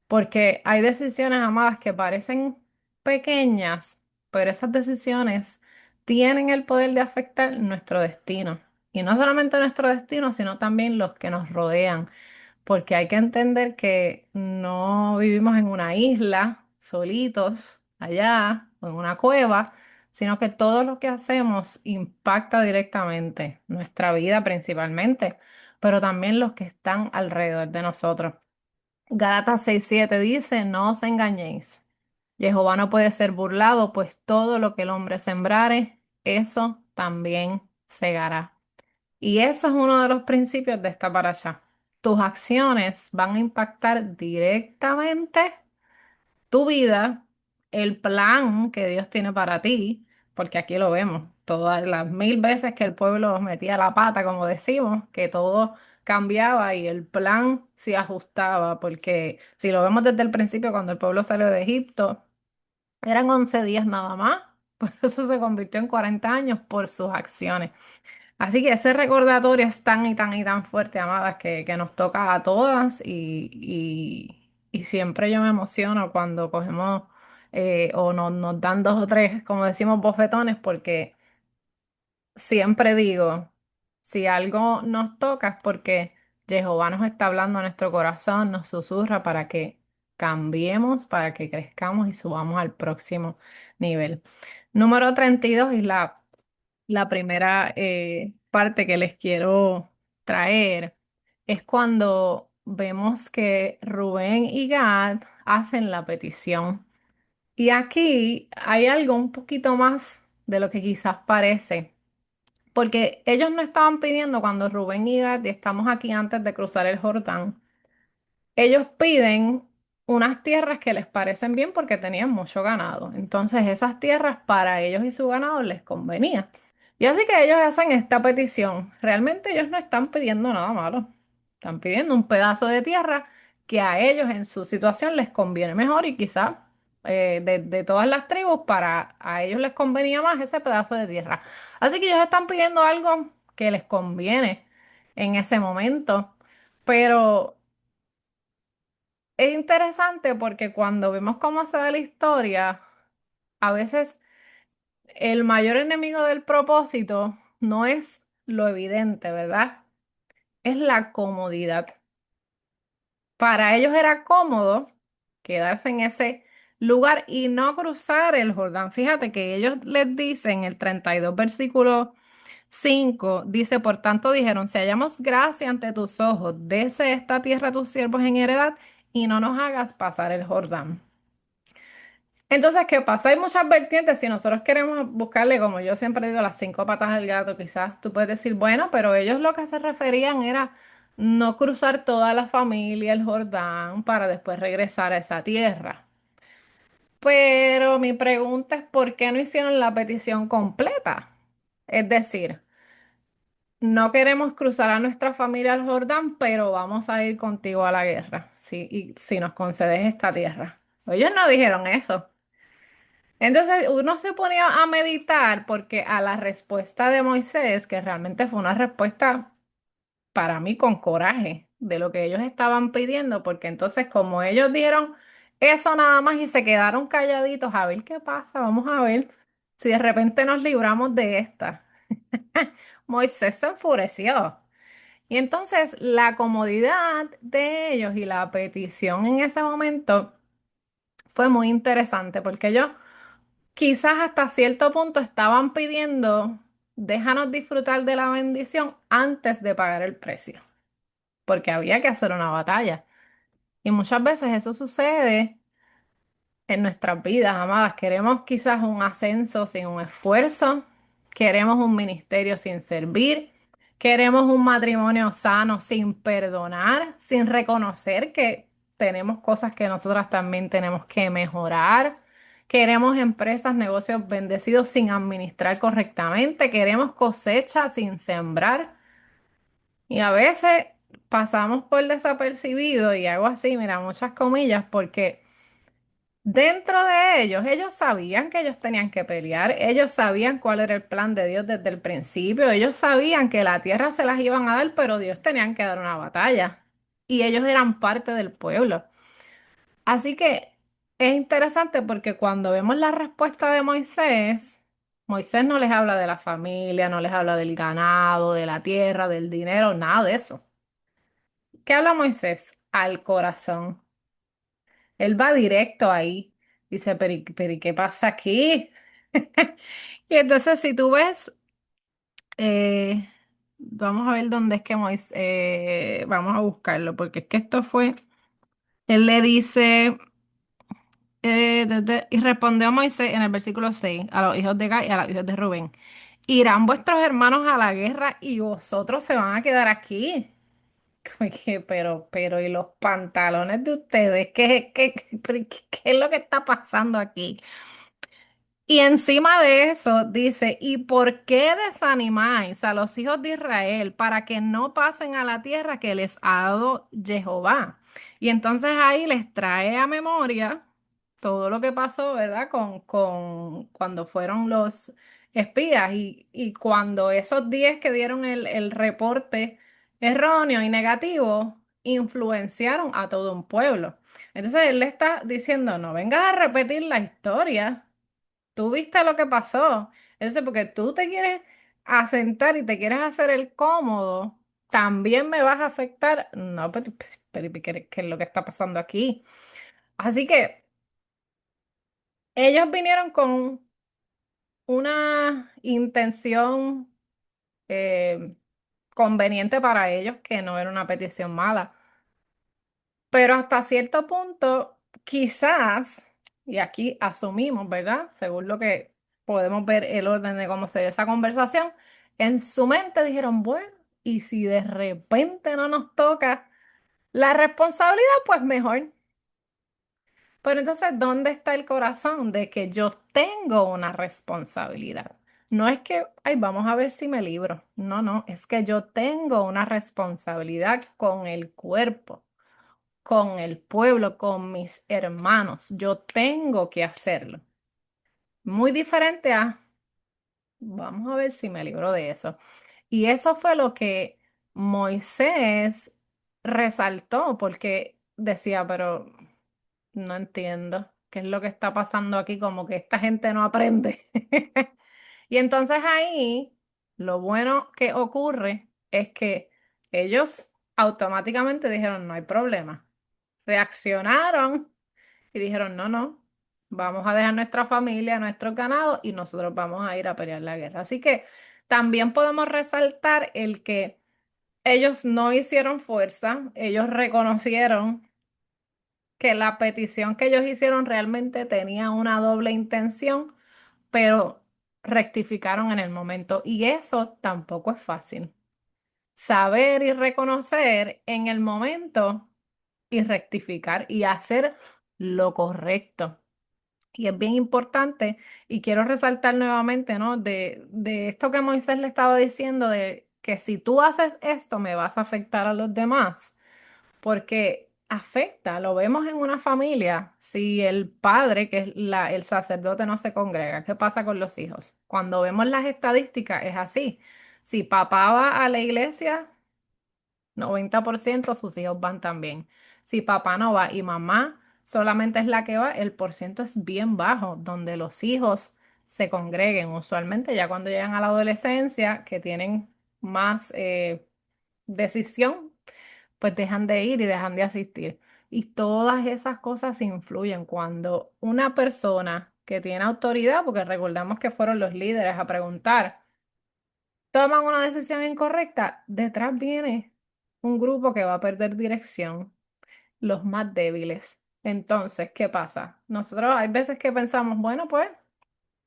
D: porque hay decisiones, amadas, que parecen pequeñas, pero esas decisiones tienen el poder de afectar nuestro destino. Y no solamente nuestro destino, sino también los que nos rodean, porque hay que entender que no vivimos en una isla, solitos, allá, o en una cueva, sino que todo lo que hacemos impacta directamente nuestra vida principalmente, pero también los que están alrededor de nosotros. Gálatas 6:7 dice, no os engañéis. Jehová no puede ser burlado, pues todo lo que el hombre sembrare, eso también segará. Y eso es uno de los principios de esta parasha. Tus acciones van a impactar directamente tu vida, el plan que Dios tiene para ti, porque aquí lo vemos, todas las mil veces que el pueblo metía la pata, como decimos, que todo cambiaba y el plan se ajustaba, porque si lo vemos desde el principio, cuando el pueblo salió de Egipto, eran 11 días nada más, por eso se convirtió en 40 años por sus acciones. Así que ese recordatorio es tan y tan y tan fuerte, amadas, que nos toca a todas y siempre yo me emociono cuando cogemos o nos dan dos o tres, como decimos, bofetones, porque siempre digo, si algo nos toca es porque Jehová nos está hablando a nuestro corazón, nos susurra para que cambiemos, para que crezcamos y subamos al próximo nivel. Número 32 y la primera parte que les quiero traer es cuando vemos que Rubén y Gad hacen la petición. Y aquí hay algo un poquito más de lo que quizás parece, porque ellos no estaban pidiendo cuando Rubén y Gad, y estamos aquí antes de cruzar el Jordán, ellos piden unas tierras que les parecen bien porque tenían mucho ganado. Entonces esas tierras para ellos y su ganado les convenía. Y así que ellos hacen esta petición. Realmente ellos no están pidiendo nada malo. Están pidiendo un pedazo de tierra que a ellos en su situación les conviene mejor y quizás de todas las tribus para a ellos les convenía más ese pedazo de tierra. Así que ellos están pidiendo algo que les conviene en ese momento. Pero es interesante porque cuando vemos cómo se da la historia, a veces el mayor enemigo del propósito no es lo evidente, ¿verdad? Es la comodidad. Para ellos era cómodo quedarse en ese lugar y no cruzar el Jordán. Fíjate que ellos les dicen, el 32 versículo 5 dice, por tanto dijeron, si hallamos gracia ante tus ojos, dese esta tierra a tus siervos en heredad y no nos hagas pasar el Jordán. Entonces, ¿qué pasa? Hay muchas vertientes. Si nosotros queremos buscarle, como yo siempre digo, las 5 patas al gato, quizás tú puedes decir, bueno, pero ellos lo que se referían era no cruzar toda la familia el Jordán para después regresar a esa tierra. Pero mi pregunta es, ¿por qué no hicieron la petición completa? Es decir, no queremos cruzar a nuestra familia al Jordán, pero vamos a ir contigo a la guerra, y si nos concedes esta tierra. Ellos no dijeron eso. Entonces uno se ponía a meditar porque a la respuesta de Moisés, que realmente fue una respuesta para mí con coraje de lo que ellos estaban pidiendo, porque entonces como ellos dieron eso nada más y se quedaron calladitos, a ver qué pasa, vamos a ver si de repente nos libramos de esta. Moisés se enfureció. Y entonces la comodidad de ellos y la petición en ese momento fue muy interesante porque ellos quizás hasta cierto punto estaban pidiendo, déjanos disfrutar de la bendición antes de pagar el precio, porque había que hacer una batalla. Y muchas veces eso sucede en nuestras vidas, amadas. Queremos quizás un ascenso sin un esfuerzo, queremos un ministerio sin servir, queremos un matrimonio sano sin perdonar, sin reconocer que tenemos cosas que nosotras también tenemos que mejorar. Queremos empresas, negocios bendecidos sin administrar correctamente. Queremos cosecha sin sembrar. Y a veces pasamos por desapercibido y hago así, mira, muchas comillas, porque dentro de ellos sabían que ellos tenían que pelear, ellos sabían cuál era el plan de Dios desde el principio, ellos sabían que la tierra se las iban a dar, pero Dios tenían que dar una batalla y ellos eran parte del pueblo. Así que es interesante porque cuando vemos la respuesta de Moisés, Moisés no les habla de la familia, no les habla del ganado, de la tierra, del dinero, nada de eso. ¿Qué habla Moisés? Al corazón. Él va directo ahí. Dice, ¿y qué pasa aquí? Y entonces, si tú ves, eh, vamos a ver dónde es que Moisés, vamos a buscarlo, porque es que esto fue, él le dice, y respondió Moisés en el versículo 6 a los hijos de Gad y a los hijos de Rubén, irán vuestros hermanos a la guerra y vosotros se van a quedar aquí. ¿Y los pantalones de ustedes? ¿Qué es lo que está pasando aquí? Y encima de eso dice, ¿y por qué desanimáis a los hijos de Israel para que no pasen a la tierra que les ha dado Jehová? Y entonces ahí les trae a memoria todo lo que pasó, ¿verdad? Con cuando fueron los espías y cuando esos 10 que dieron el reporte erróneo y negativo influenciaron a todo un pueblo. Entonces él le está diciendo, no vengas a repetir la historia. Tú viste lo que pasó. Entonces, porque tú te quieres asentar y te quieres hacer el cómodo, también me vas a afectar. No, pero ¿qué es lo que está pasando aquí? Así que ellos vinieron con una intención eh, conveniente para ellos, que no era una petición mala. Pero hasta cierto punto, quizás, y aquí asumimos, ¿verdad? Según lo que podemos ver el orden de cómo se dio esa conversación, en su mente dijeron, bueno, y si de repente no nos toca la responsabilidad, pues mejor. Pero entonces, ¿dónde está el corazón de que yo tengo una responsabilidad? No es que, ay, vamos a ver si me libro. No, no, es que yo tengo una responsabilidad con el cuerpo, con el pueblo, con mis hermanos. Yo tengo que hacerlo. Muy diferente a, vamos a ver si me libro de eso. Y eso fue lo que Moisés resaltó, porque decía, pero no entiendo qué es lo que está pasando aquí, como que esta gente no aprende. Y entonces ahí lo bueno que ocurre es que ellos automáticamente dijeron, no hay problema. Reaccionaron y dijeron, no, no, vamos a dejar nuestra familia, nuestro ganado y nosotros vamos a ir a pelear la guerra. Así que también podemos resaltar el que ellos no hicieron fuerza, ellos reconocieron que la petición que ellos hicieron realmente tenía una doble intención, pero rectificaron en el momento. Y eso tampoco es fácil. Saber y reconocer en el momento y rectificar y hacer lo correcto. Y es bien importante, y quiero resaltar nuevamente, ¿no? De esto que Moisés le estaba diciendo, de que si tú haces esto, me vas a afectar a los demás, porque afecta, lo vemos en una familia, si el padre, que es el sacerdote, no se congrega, ¿qué pasa con los hijos? Cuando vemos las estadísticas, es así. Si papá va a la iglesia, 90% sus hijos van también. Si papá no va y mamá solamente es la que va, el porciento es bien bajo, donde los hijos se congreguen. Usualmente ya cuando llegan a la adolescencia, que tienen más decisión, pues dejan de ir y dejan de asistir. Y todas esas cosas influyen cuando una persona que tiene autoridad, porque recordamos que fueron los líderes a preguntar, toman una decisión incorrecta, detrás viene un grupo que va a perder dirección, los más débiles. Entonces, ¿qué pasa? Nosotros hay veces que pensamos, bueno, pues,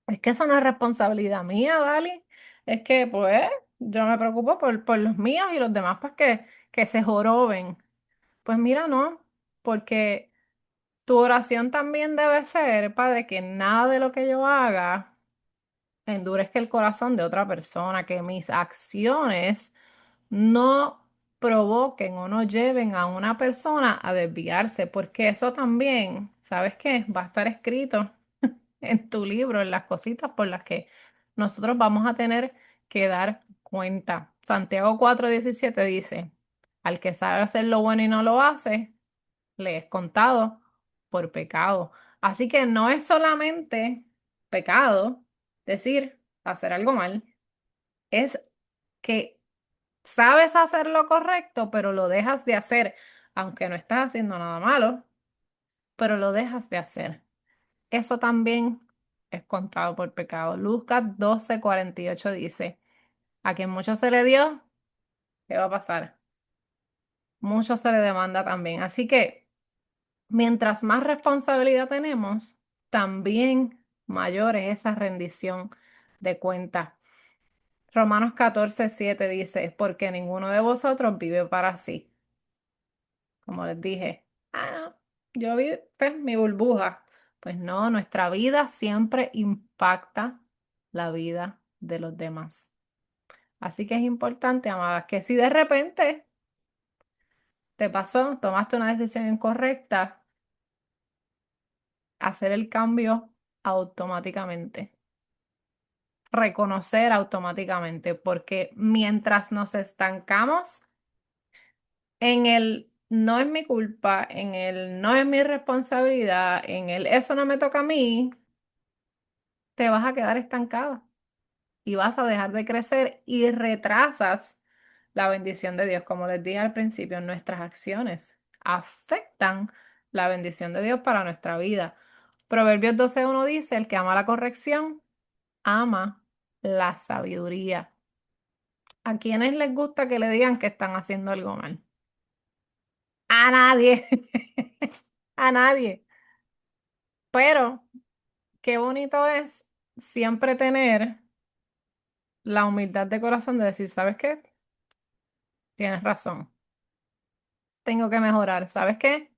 D: es que eso no es responsabilidad mía, Dali. Es que, pues, yo me preocupo por los míos y los demás, pues, que se joroben. Pues mira, no, porque tu oración también debe ser, Padre, que nada de lo que yo haga endurezca el corazón de otra persona, que mis acciones no provoquen o no lleven a una persona a desviarse, porque eso también, ¿sabes qué? Va a estar escrito en tu libro, en las cositas por las que nosotros vamos a tener que dar cuenta. Santiago 4:17 dice, al que sabe hacer lo bueno y no lo hace, le es contado por pecado. Así que no es solamente pecado decir hacer algo mal, es que sabes hacer lo correcto, pero lo dejas de hacer, aunque no estás haciendo nada malo, pero lo dejas de hacer. Eso también es contado por pecado. Lucas 12:48 dice, a quien mucho se le dio, ¿qué va a pasar? Mucho se le demanda también. Así que mientras más responsabilidad tenemos, también mayor es esa rendición de cuentas. Romanos 14:7 dice, porque ninguno de vosotros vive para sí. Como les dije, no, yo vivo en mi burbuja. Pues no, nuestra vida siempre impacta la vida de los demás. Así que es importante, amadas, que si de repente te pasó, tomaste una decisión incorrecta, hacer el cambio automáticamente, reconocer automáticamente, porque mientras nos estancamos en el no es mi culpa, en el no es mi responsabilidad, en el eso no me toca a mí, te vas a quedar estancada y vas a dejar de crecer y retrasas la bendición de Dios. Como les dije al principio, nuestras acciones afectan la bendición de Dios para nuestra vida. Proverbios 12:1 dice, el que ama la corrección, ama la sabiduría. ¿A quienes les gusta que le digan que están haciendo algo mal? A nadie. A nadie. Pero qué bonito es siempre tener la humildad de corazón de decir, ¿sabes qué? Tienes razón. Tengo que mejorar. ¿Sabes qué?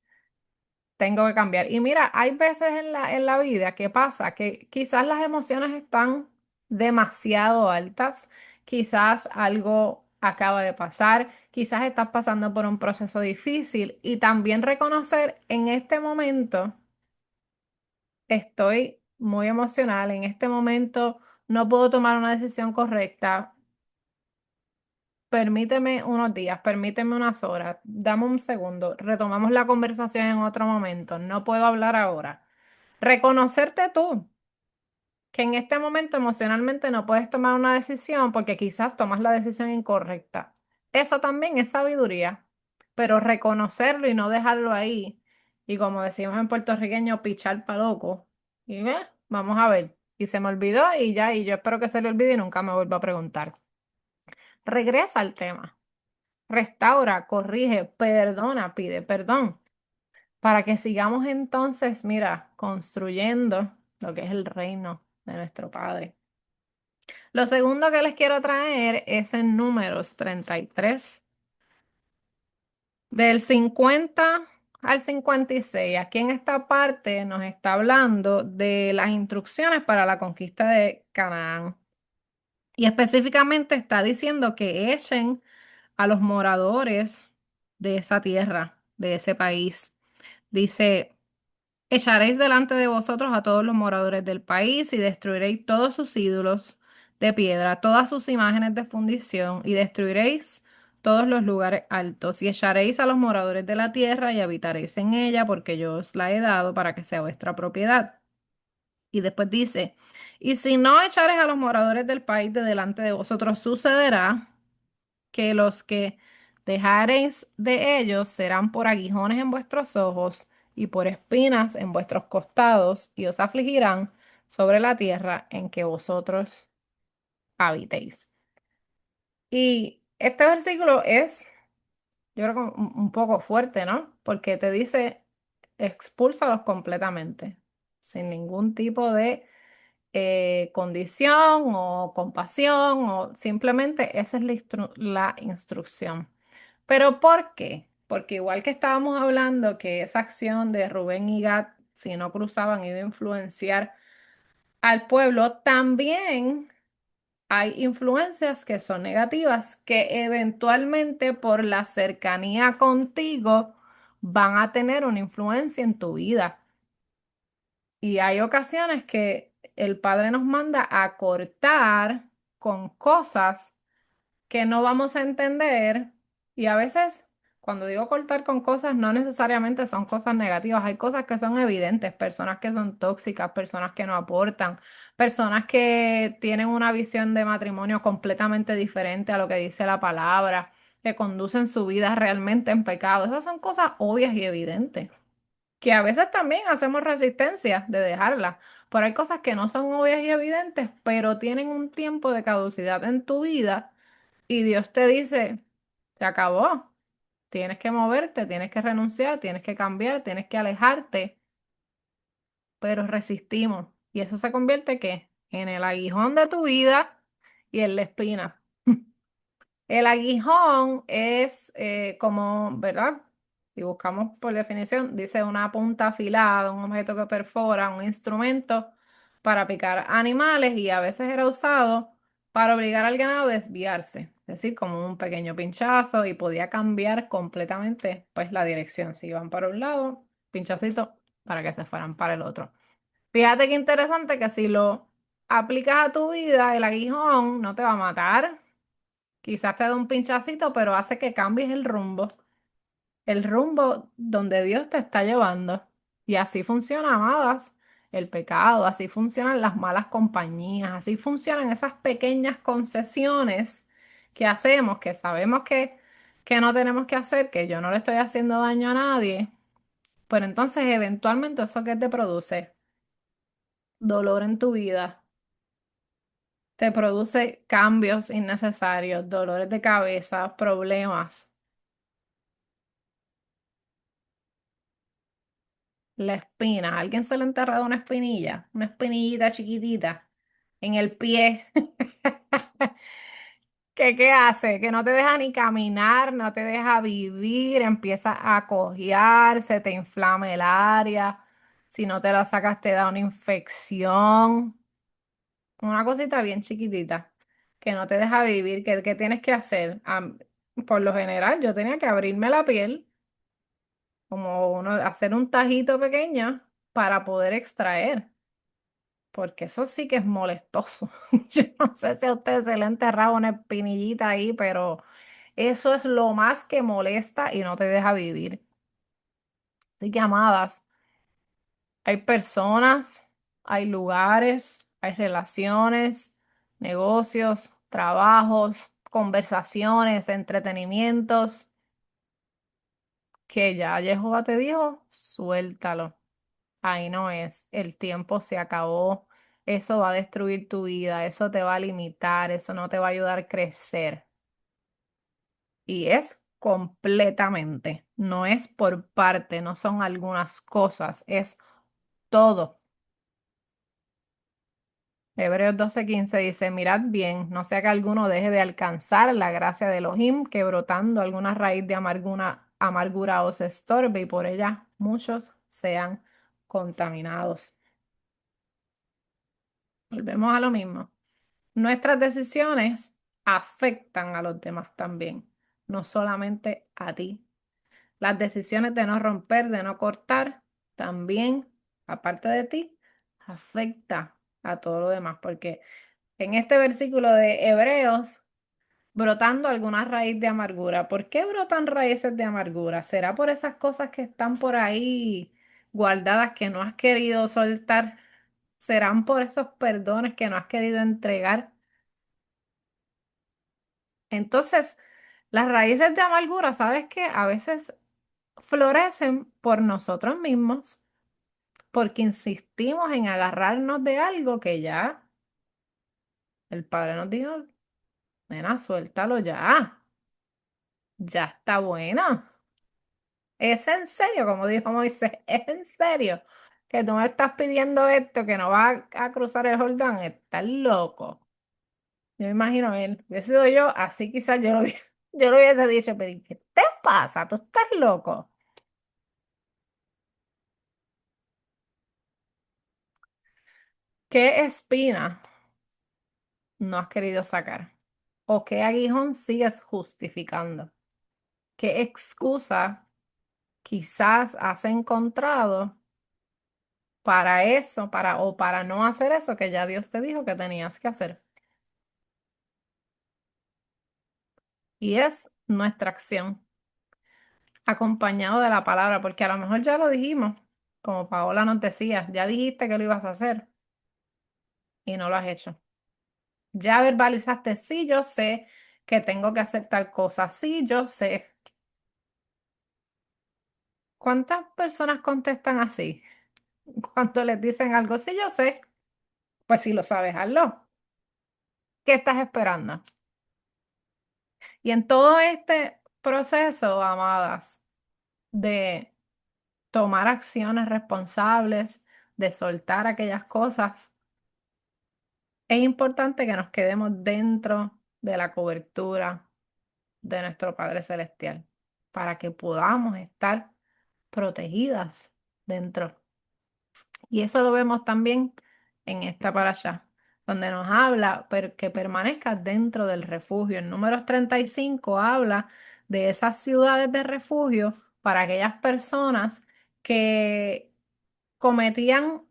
D: Tengo que cambiar. Y mira, hay veces en la vida que pasa que quizás las emociones están demasiado altas, quizás algo acaba de pasar, quizás estás pasando por un proceso difícil y también reconocer en este momento estoy muy emocional, en este momento no puedo tomar una decisión correcta. Permíteme unos días, permíteme unas horas, dame un segundo, retomamos la conversación en otro momento, no puedo hablar ahora. Reconocerte tú, que en este momento emocionalmente no puedes tomar una decisión porque quizás tomas la decisión incorrecta. Eso también es sabiduría, pero reconocerlo y no dejarlo ahí. Y como decimos en puertorriqueño, pichar pa' loco. Y vamos a ver. y se me olvidó y ya, y yo espero que se le olvide y nunca me vuelva a preguntar. Regresa al tema, restaura, corrige, perdona, pide perdón, para que sigamos entonces, mira, construyendo lo que es el reino de nuestro Padre. Lo segundo que les quiero traer es en Números 33, del 50 al 56. Aquí en esta parte nos está hablando de las instrucciones para la conquista de Canaán. Y específicamente está diciendo que echen a los moradores de esa tierra, de ese país. Dice, echaréis delante de vosotros a todos los moradores del país y destruiréis todos sus ídolos de piedra, todas sus imágenes de fundición y destruiréis todos los lugares altos y echaréis a los moradores de la tierra y habitaréis en ella porque yo os la he dado para que sea vuestra propiedad. Y después dice, y si no echares a los moradores del país de delante de vosotros, sucederá que los que dejareis de ellos serán por aguijones en vuestros ojos y por espinas en vuestros costados, y os afligirán sobre la tierra en que vosotros habitéis. Y este versículo es, yo creo que un poco fuerte, ¿no? Porque te dice, expúlsalos completamente, sin ningún tipo de condición o compasión, o simplemente esa es la instrucción. ¿Pero por qué? Porque igual que estábamos hablando que esa acción de Rubén y Gad, si no cruzaban, iba a influenciar al pueblo, también hay influencias que son negativas, que eventualmente por la cercanía contigo van a tener una influencia en tu vida. Y hay ocasiones que el Padre nos manda a cortar con cosas que no vamos a entender, y a veces cuando digo cortar con cosas no necesariamente son cosas negativas, hay cosas que son evidentes, personas que son tóxicas, personas que no aportan, personas que tienen una visión de matrimonio completamente diferente a lo que dice la palabra, que conducen su vida realmente en pecado. Esas son cosas obvias y evidentes, que a veces también hacemos resistencia de dejarlas. Pero hay cosas que no son obvias y evidentes, pero tienen un tiempo de caducidad en tu vida y Dios te dice, se acabó, tienes que moverte, tienes que renunciar, tienes que cambiar, tienes que alejarte, pero resistimos. Y eso se convierte ¿qué? En el aguijón de tu vida y en la espina. El aguijón es como, ¿verdad? Si buscamos por definición, dice una punta afilada, un objeto que perfora, un instrumento para picar animales, y a veces era usado para obligar al ganado a desviarse, es decir, como un pequeño pinchazo, y podía cambiar completamente pues la dirección. Si iban para un lado, pinchacito para que se fueran para el otro. Fíjate qué interesante que si lo aplicas a tu vida, el aguijón no te va a matar. Quizás te da un pinchacito, pero hace que cambies el rumbo donde Dios te está llevando. Y así funciona, amadas, el pecado, así funcionan las malas compañías, así funcionan esas pequeñas concesiones que hacemos, que sabemos que no tenemos que hacer, que yo no le estoy haciendo daño a nadie, pero entonces eventualmente eso que te produce dolor en tu vida, te produce cambios innecesarios, dolores de cabeza, problemas. La espina, ¿a alguien se le ha enterrado una espinillita chiquitita en el pie? ¿Qué hace? Que no te deja ni caminar, no te deja vivir, empieza a cojear, se te inflama el área, si no te la sacas te da una infección, una cosita bien chiquitita que no te deja vivir. ¿Qué tienes que hacer? Por lo general yo tenía que abrirme la piel, como uno, hacer un tajito pequeño para poder extraer, porque eso sí que es molestoso. Yo no sé si a usted se le ha enterrado una espinillita ahí, pero eso es lo más que molesta y no te deja vivir. Así que, amadas, hay personas, hay lugares, hay relaciones, negocios, trabajos, conversaciones, entretenimientos, que ya Jehová te dijo, suéltalo. Ahí no es, el tiempo se acabó, eso va a destruir tu vida, eso te va a limitar, eso no te va a ayudar a crecer. Y es completamente, no es por parte, no son algunas cosas, es todo. Hebreos 12:15 dice, mirad bien, no sea que alguno deje de alcanzar la gracia de Elohim, que brotando alguna raíz de amargura os estorbe y por ella muchos sean contaminados. Volvemos a lo mismo. Nuestras decisiones afectan a los demás también, no solamente a ti. Las decisiones de no romper, de no cortar, también, aparte de ti, afecta a todo lo demás, porque en este versículo de Hebreos, brotando alguna raíz de amargura. ¿Por qué brotan raíces de amargura? ¿Será por esas cosas que están por ahí guardadas que no has querido soltar? ¿Serán por esos perdones que no has querido entregar? Entonces, las raíces de amargura, ¿sabes qué? A veces florecen por nosotros mismos, porque insistimos en agarrarnos de algo que ya el Padre nos dijo, nena, suéltalo ya, ya está bueno. ¿Es en serio? Como dijo Moisés, ¿es en serio que tú me estás pidiendo esto, que no vas a cruzar el Jordán? Estás loco. Yo me imagino él, hubiese sido yo, así quizás yo lo hubiese dicho, pero ¿qué te pasa? ¿Tú estás loco? ¿Qué espina no has querido sacar? ¿O qué aguijón sigues justificando? ¿Qué excusa quizás has encontrado para eso, o para no hacer eso que ya Dios te dijo que tenías que hacer? Y es nuestra acción, acompañado de la palabra, porque a lo mejor ya lo dijimos, como Paola nos decía, ya dijiste que lo ibas a hacer y no lo has hecho. Ya verbalizaste, sí, yo sé que tengo que hacer tal cosa, sí, yo sé. ¿Cuántas personas contestan así? Cuando les dicen algo, sí, yo sé, pues si lo sabes, hazlo. ¿Qué estás esperando? Y en todo este proceso, amadas, de tomar acciones responsables, de soltar aquellas cosas, es importante que nos quedemos dentro de la cobertura de nuestro Padre Celestial para que podamos estar protegidas dentro. Y eso lo vemos también en esta parasha, donde nos habla que permanezca dentro del refugio. En Números 35 habla de esas ciudades de refugio para aquellas personas que cometían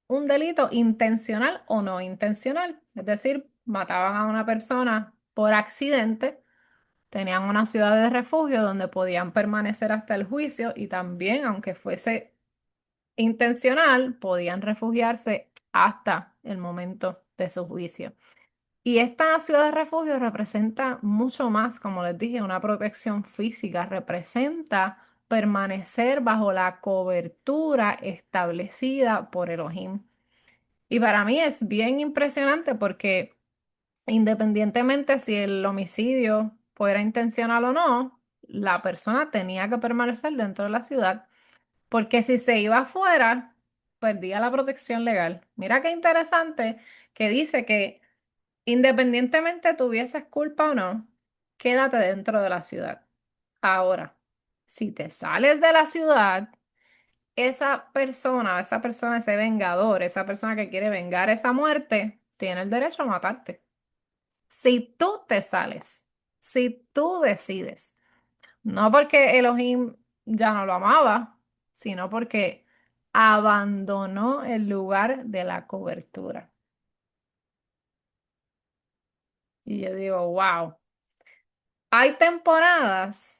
D: un delito intencional o no intencional. Es decir, mataban a una persona por accidente, tenían una ciudad de refugio donde podían permanecer hasta el juicio y también, aunque fuese intencional, podían refugiarse hasta el momento de su juicio. Y esta ciudad de refugio representa mucho más, como les dije, una protección física, representa permanecer bajo la cobertura establecida por Elohim. Y para mí es bien impresionante porque independientemente si el homicidio fuera intencional o no, la persona tenía que permanecer dentro de la ciudad porque si se iba afuera, perdía la protección legal. Mira qué interesante que dice que independientemente tuvieses culpa o no, quédate dentro de la ciudad. Ahora, si te sales de la ciudad, esa persona, ese vengador, esa persona que quiere vengar esa muerte, tiene el derecho a matarte. Si tú te sales, si tú decides, no porque Elohim ya no lo amaba, sino porque abandonó el lugar de la cobertura. Y yo digo, wow, hay temporadas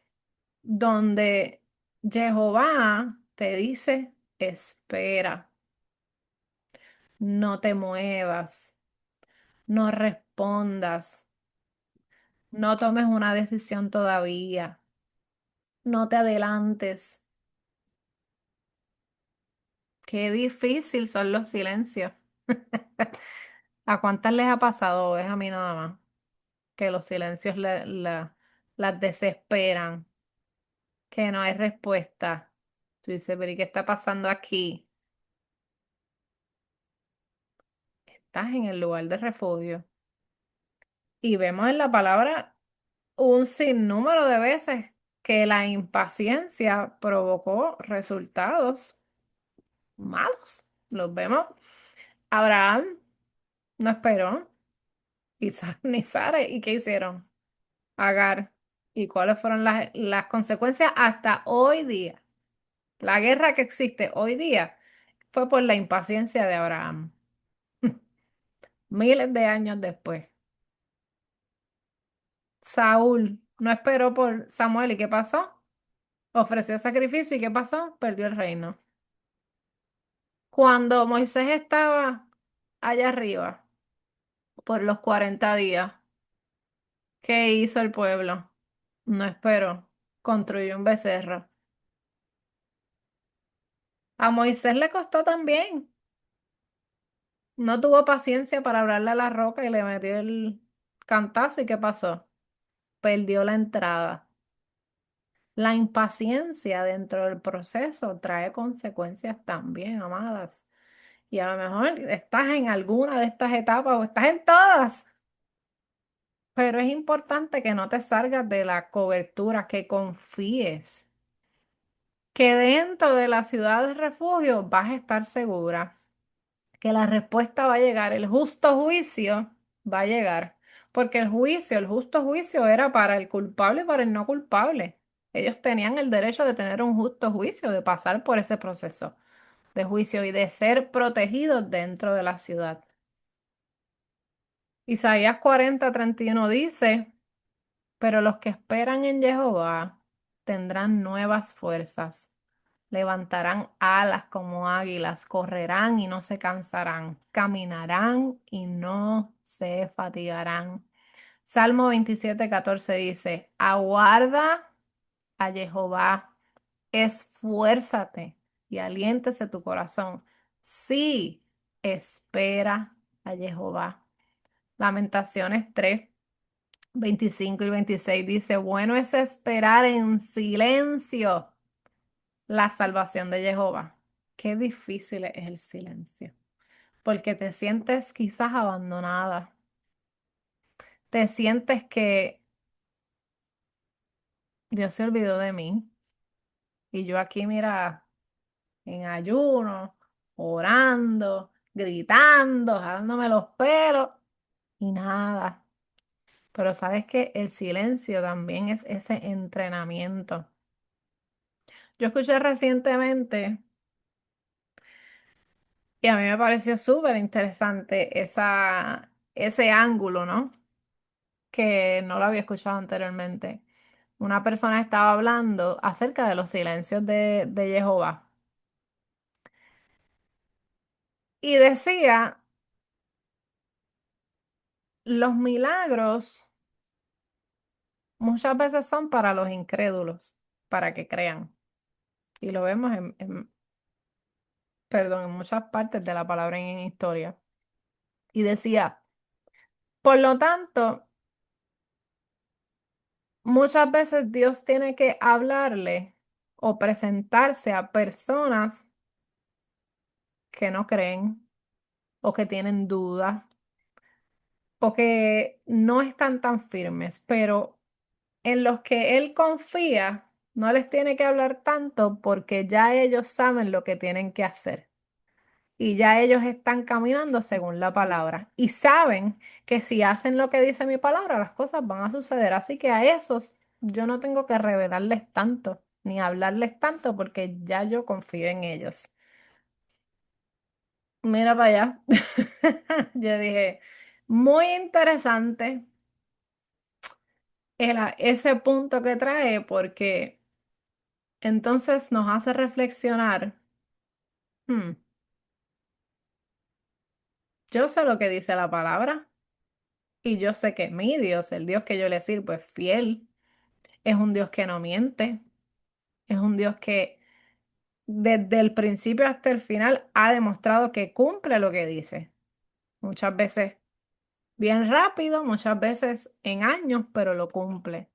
D: donde Jehová te dice, espera, no te muevas, no respondas, no tomes una decisión todavía, no te adelantes. Qué difícil son los silencios. ¿A cuántas les ha pasado? ¿O es a mí nada más? Que los silencios las desesperan, que no hay respuesta. Tú dices, pero ¿y qué está pasando aquí? Estás en el lugar de refugio. Y vemos en la palabra un sinnúmero de veces que la impaciencia provocó resultados malos. Los vemos. Abraham no esperó. Isaac ni Sara. ¿Y qué hicieron? Agar. ¿Y cuáles fueron las consecuencias hasta hoy día? La guerra que existe hoy día fue por la impaciencia de Abraham. Miles de años después. Saúl no esperó por Samuel. ¿Y qué pasó? Ofreció sacrificio. ¿Y qué pasó? Perdió el reino. Cuando Moisés estaba allá arriba por los 40 días, ¿qué hizo el pueblo? No esperó. Construyó un becerro. A Moisés le costó también. No tuvo paciencia para hablarle a la roca y le metió el cantazo. ¿Y qué pasó? Perdió la entrada. La impaciencia dentro del proceso trae consecuencias también, amadas. Y a lo mejor estás en alguna de estas etapas o estás en todas, pero es importante que no te salgas de la cobertura, que confíes, que dentro de la ciudad de refugio vas a estar segura, que la respuesta va a llegar, el justo juicio va a llegar, porque el justo juicio era para el culpable y para el no culpable. Ellos tenían el derecho de tener un justo juicio, de pasar por ese proceso de juicio y de ser protegidos dentro de la ciudad. Isaías 40:31 dice, pero los que esperan en Jehová tendrán nuevas fuerzas. Levantarán alas como águilas, correrán y no se cansarán, caminarán y no se fatigarán. Salmo 27:14 dice, aguarda a Jehová, esfuérzate y aliéntese tu corazón. Sí, espera a Jehová. Lamentaciones 3:25 y 26 dice, bueno es esperar en silencio la salvación de Jehová. Qué difícil es el silencio, porque te sientes quizás abandonada, te sientes que Dios se olvidó de mí y yo aquí, mira, en ayuno, orando, gritando, jalándome los pelos y nada. Pero sabes que el silencio también es ese entrenamiento. Yo escuché recientemente y a mí me pareció súper interesante ese ángulo, ¿no? Que no lo había escuchado anteriormente. Una persona estaba hablando acerca de los silencios de Jehová y decía, los milagros muchas veces son para los incrédulos, para que crean. Y lo vemos perdón, en muchas partes de la palabra en historia. Y decía, por lo tanto, muchas veces Dios tiene que hablarle o presentarse a personas que no creen o que tienen dudas o que no están tan firmes, pero en los que Él confía, no les tiene que hablar tanto porque ya ellos saben lo que tienen que hacer. Y ya ellos están caminando según la palabra y saben que si hacen lo que dice mi palabra, las cosas van a suceder. Así que a esos yo no tengo que revelarles tanto ni hablarles tanto porque ya yo confío en ellos. Mira para allá. Yo dije, muy interesante ese punto que trae porque entonces nos hace reflexionar. "Hmm, yo sé lo que dice la palabra y yo sé que mi Dios, el Dios que yo le sirvo, es fiel. Es un Dios que no miente. Es un Dios que desde el principio hasta el final ha demostrado que cumple lo que dice. Muchas veces bien rápido, muchas veces en años, pero lo cumple.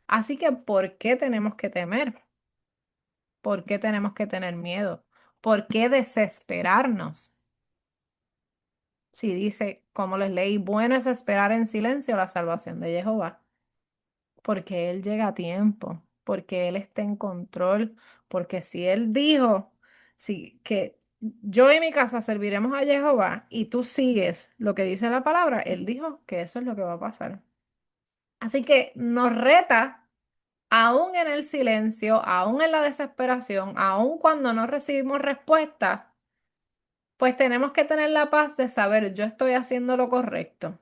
D: Así que, ¿por qué tenemos que temer? ¿Por qué tenemos que tener miedo? ¿Por qué desesperarnos? Si dice, como les leí, bueno es esperar en silencio la salvación de Jehová, porque Él llega a tiempo, porque Él está en control, porque si Él dijo, si, que yo y mi casa serviremos a Jehová y tú sigues lo que dice la palabra, Él dijo que eso es lo que va a pasar. Así que nos reta, aún en el silencio, aún en la desesperación, aún cuando no recibimos respuesta, pues tenemos que tener la paz de saber, yo estoy haciendo lo correcto.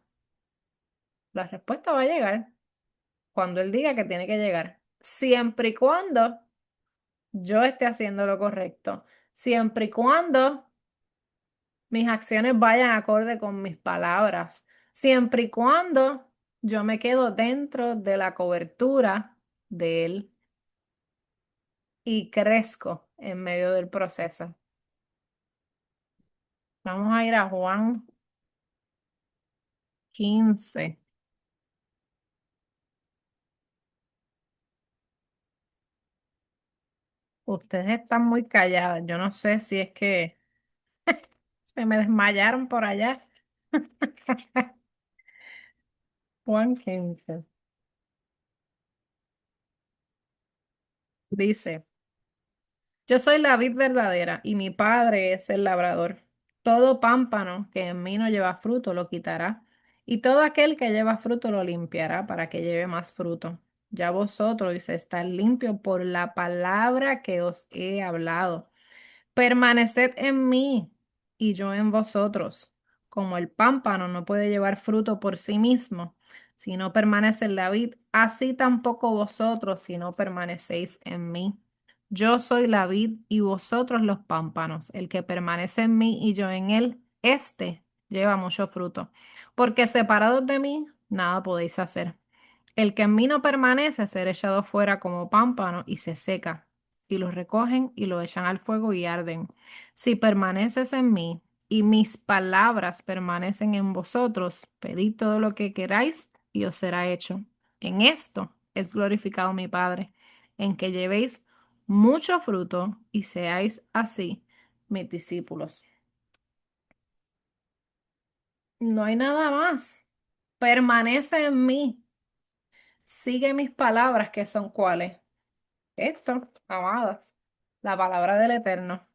D: La respuesta va a llegar cuando Él diga que tiene que llegar, siempre y cuando yo esté haciendo lo correcto, siempre y cuando mis acciones vayan acorde con mis palabras, siempre y cuando yo me quedo dentro de la cobertura de Él y crezco en medio del proceso. Vamos a ir a Juan 15. Ustedes están muy calladas. Yo no sé si es que se me desmayaron por allá. Juan 15 dice, yo soy la vid verdadera y mi padre es el labrador. Todo pámpano que en mí no lleva fruto lo quitará, y todo aquel que lleva fruto lo limpiará para que lleve más fruto. Ya vosotros, dice, estar limpio por la palabra que os he hablado. Permaneced en mí y yo en vosotros. Como el pámpano no puede llevar fruto por sí mismo, si no permanece en la vid, así tampoco vosotros si no permanecéis en mí. Yo soy la vid y vosotros los pámpanos. El que permanece en mí y yo en él, éste lleva mucho fruto. Porque separados de mí, nada podéis hacer. El que en mí no permanece será echado fuera como pámpano y se seca, y lo recogen y lo echan al fuego y arden. Si permaneces en mí y mis palabras permanecen en vosotros, pedid todo lo que queráis y os será hecho. En esto es glorificado mi Padre, en que llevéis mucho fruto y seáis así mis discípulos. No hay nada más. Permanece en mí. Sigue mis palabras, que son cuáles. Esto, amadas, la palabra del Eterno.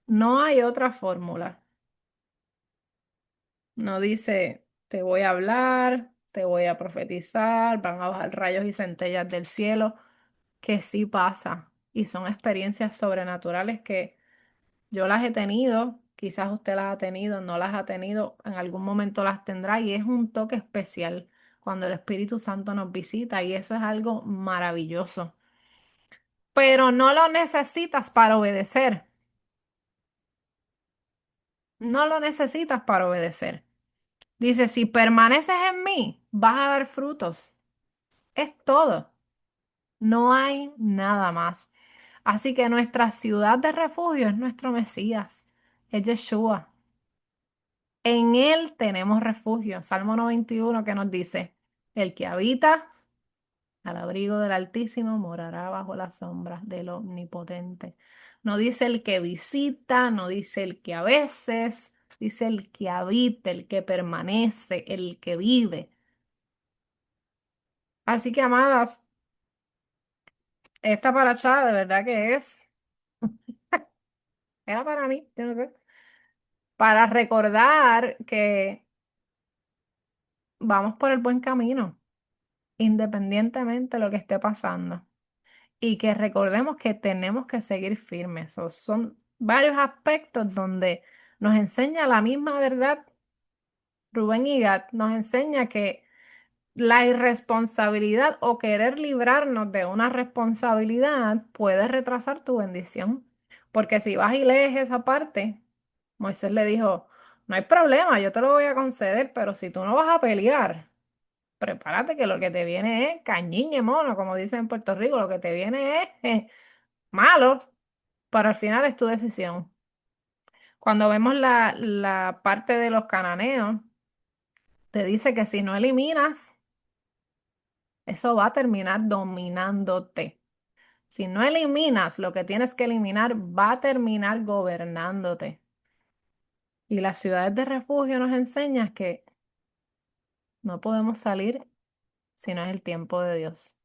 D: No hay otra fórmula. No dice, te voy a hablar, te voy a profetizar, van a bajar rayos y centellas del cielo, que sí pasa. Y son experiencias sobrenaturales que yo las he tenido, quizás usted las ha tenido, no las ha tenido, en algún momento las tendrá y es un toque especial cuando el Espíritu Santo nos visita y eso es algo maravilloso. Pero no lo necesitas para obedecer. No lo necesitas para obedecer. Dice, si permaneces en mí, vas a dar frutos. Es todo. No hay nada más. Así que nuestra ciudad de refugio es nuestro Mesías, es Yeshua. En Él tenemos refugio. Salmo 91 que nos dice, el que habita al abrigo del Altísimo morará bajo la sombra del Omnipotente. No dice el que visita, no dice el que a veces, dice el que habita, el que permanece, el que vive. Así que, amadas, esta paracha de verdad que era para mí, yo no sé, para recordar que vamos por el buen camino, independientemente de lo que esté pasando. Y que recordemos que tenemos que seguir firmes. Son varios aspectos donde nos enseña la misma verdad. Rubén y Gad nos enseña que la irresponsabilidad o querer librarnos de una responsabilidad puede retrasar tu bendición. Porque si vas y lees esa parte, Moisés le dijo, no hay problema, yo te lo voy a conceder, pero si tú no vas a pelear, prepárate que lo que te viene es cañiñe mono, como dicen en Puerto Rico, lo que te viene es malo, pero al final es tu decisión. Cuando vemos la parte de los cananeos, te dice que si no eliminas, eso va a terminar dominándote. Si no eliminas lo que tienes que eliminar, va a terminar gobernándote. Y las ciudades de refugio nos enseñan que no podemos salir si no es el tiempo de Dios.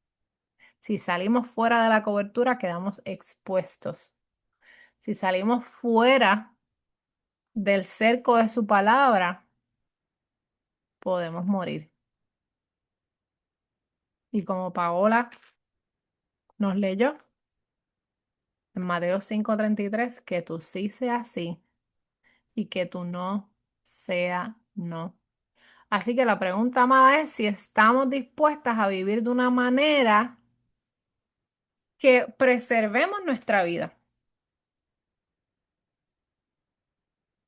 D: Si salimos fuera de la cobertura, quedamos expuestos. Si salimos fuera del cerco de su palabra, podemos morir. Y como Paola nos leyó en Mateo 5:33, que tu sí sea sí y que tu no sea no. Así que la pregunta, amada, es si estamos dispuestas a vivir de una manera que preservemos nuestra vida,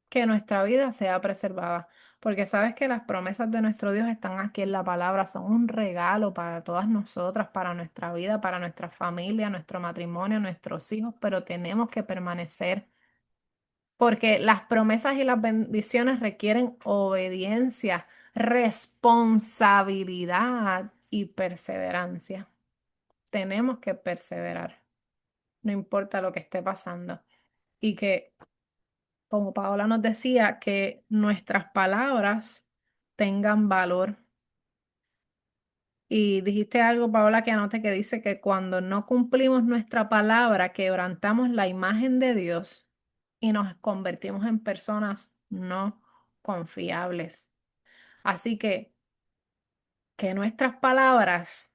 D: que nuestra vida sea preservada, porque sabes que las promesas de nuestro Dios están aquí en la palabra, son un regalo para todas nosotras, para nuestra vida, para nuestra familia, nuestro matrimonio, nuestros hijos, pero tenemos que permanecer, porque las promesas y las bendiciones requieren obediencia, responsabilidad y perseverancia. Tenemos que perseverar, no importa lo que esté pasando. Y que, como Paola nos decía, que nuestras palabras tengan valor. Y dijiste algo, Paola, que anote que dice que cuando no cumplimos nuestra palabra, quebrantamos la imagen de Dios y nos convertimos en personas no confiables. Así que nuestras palabras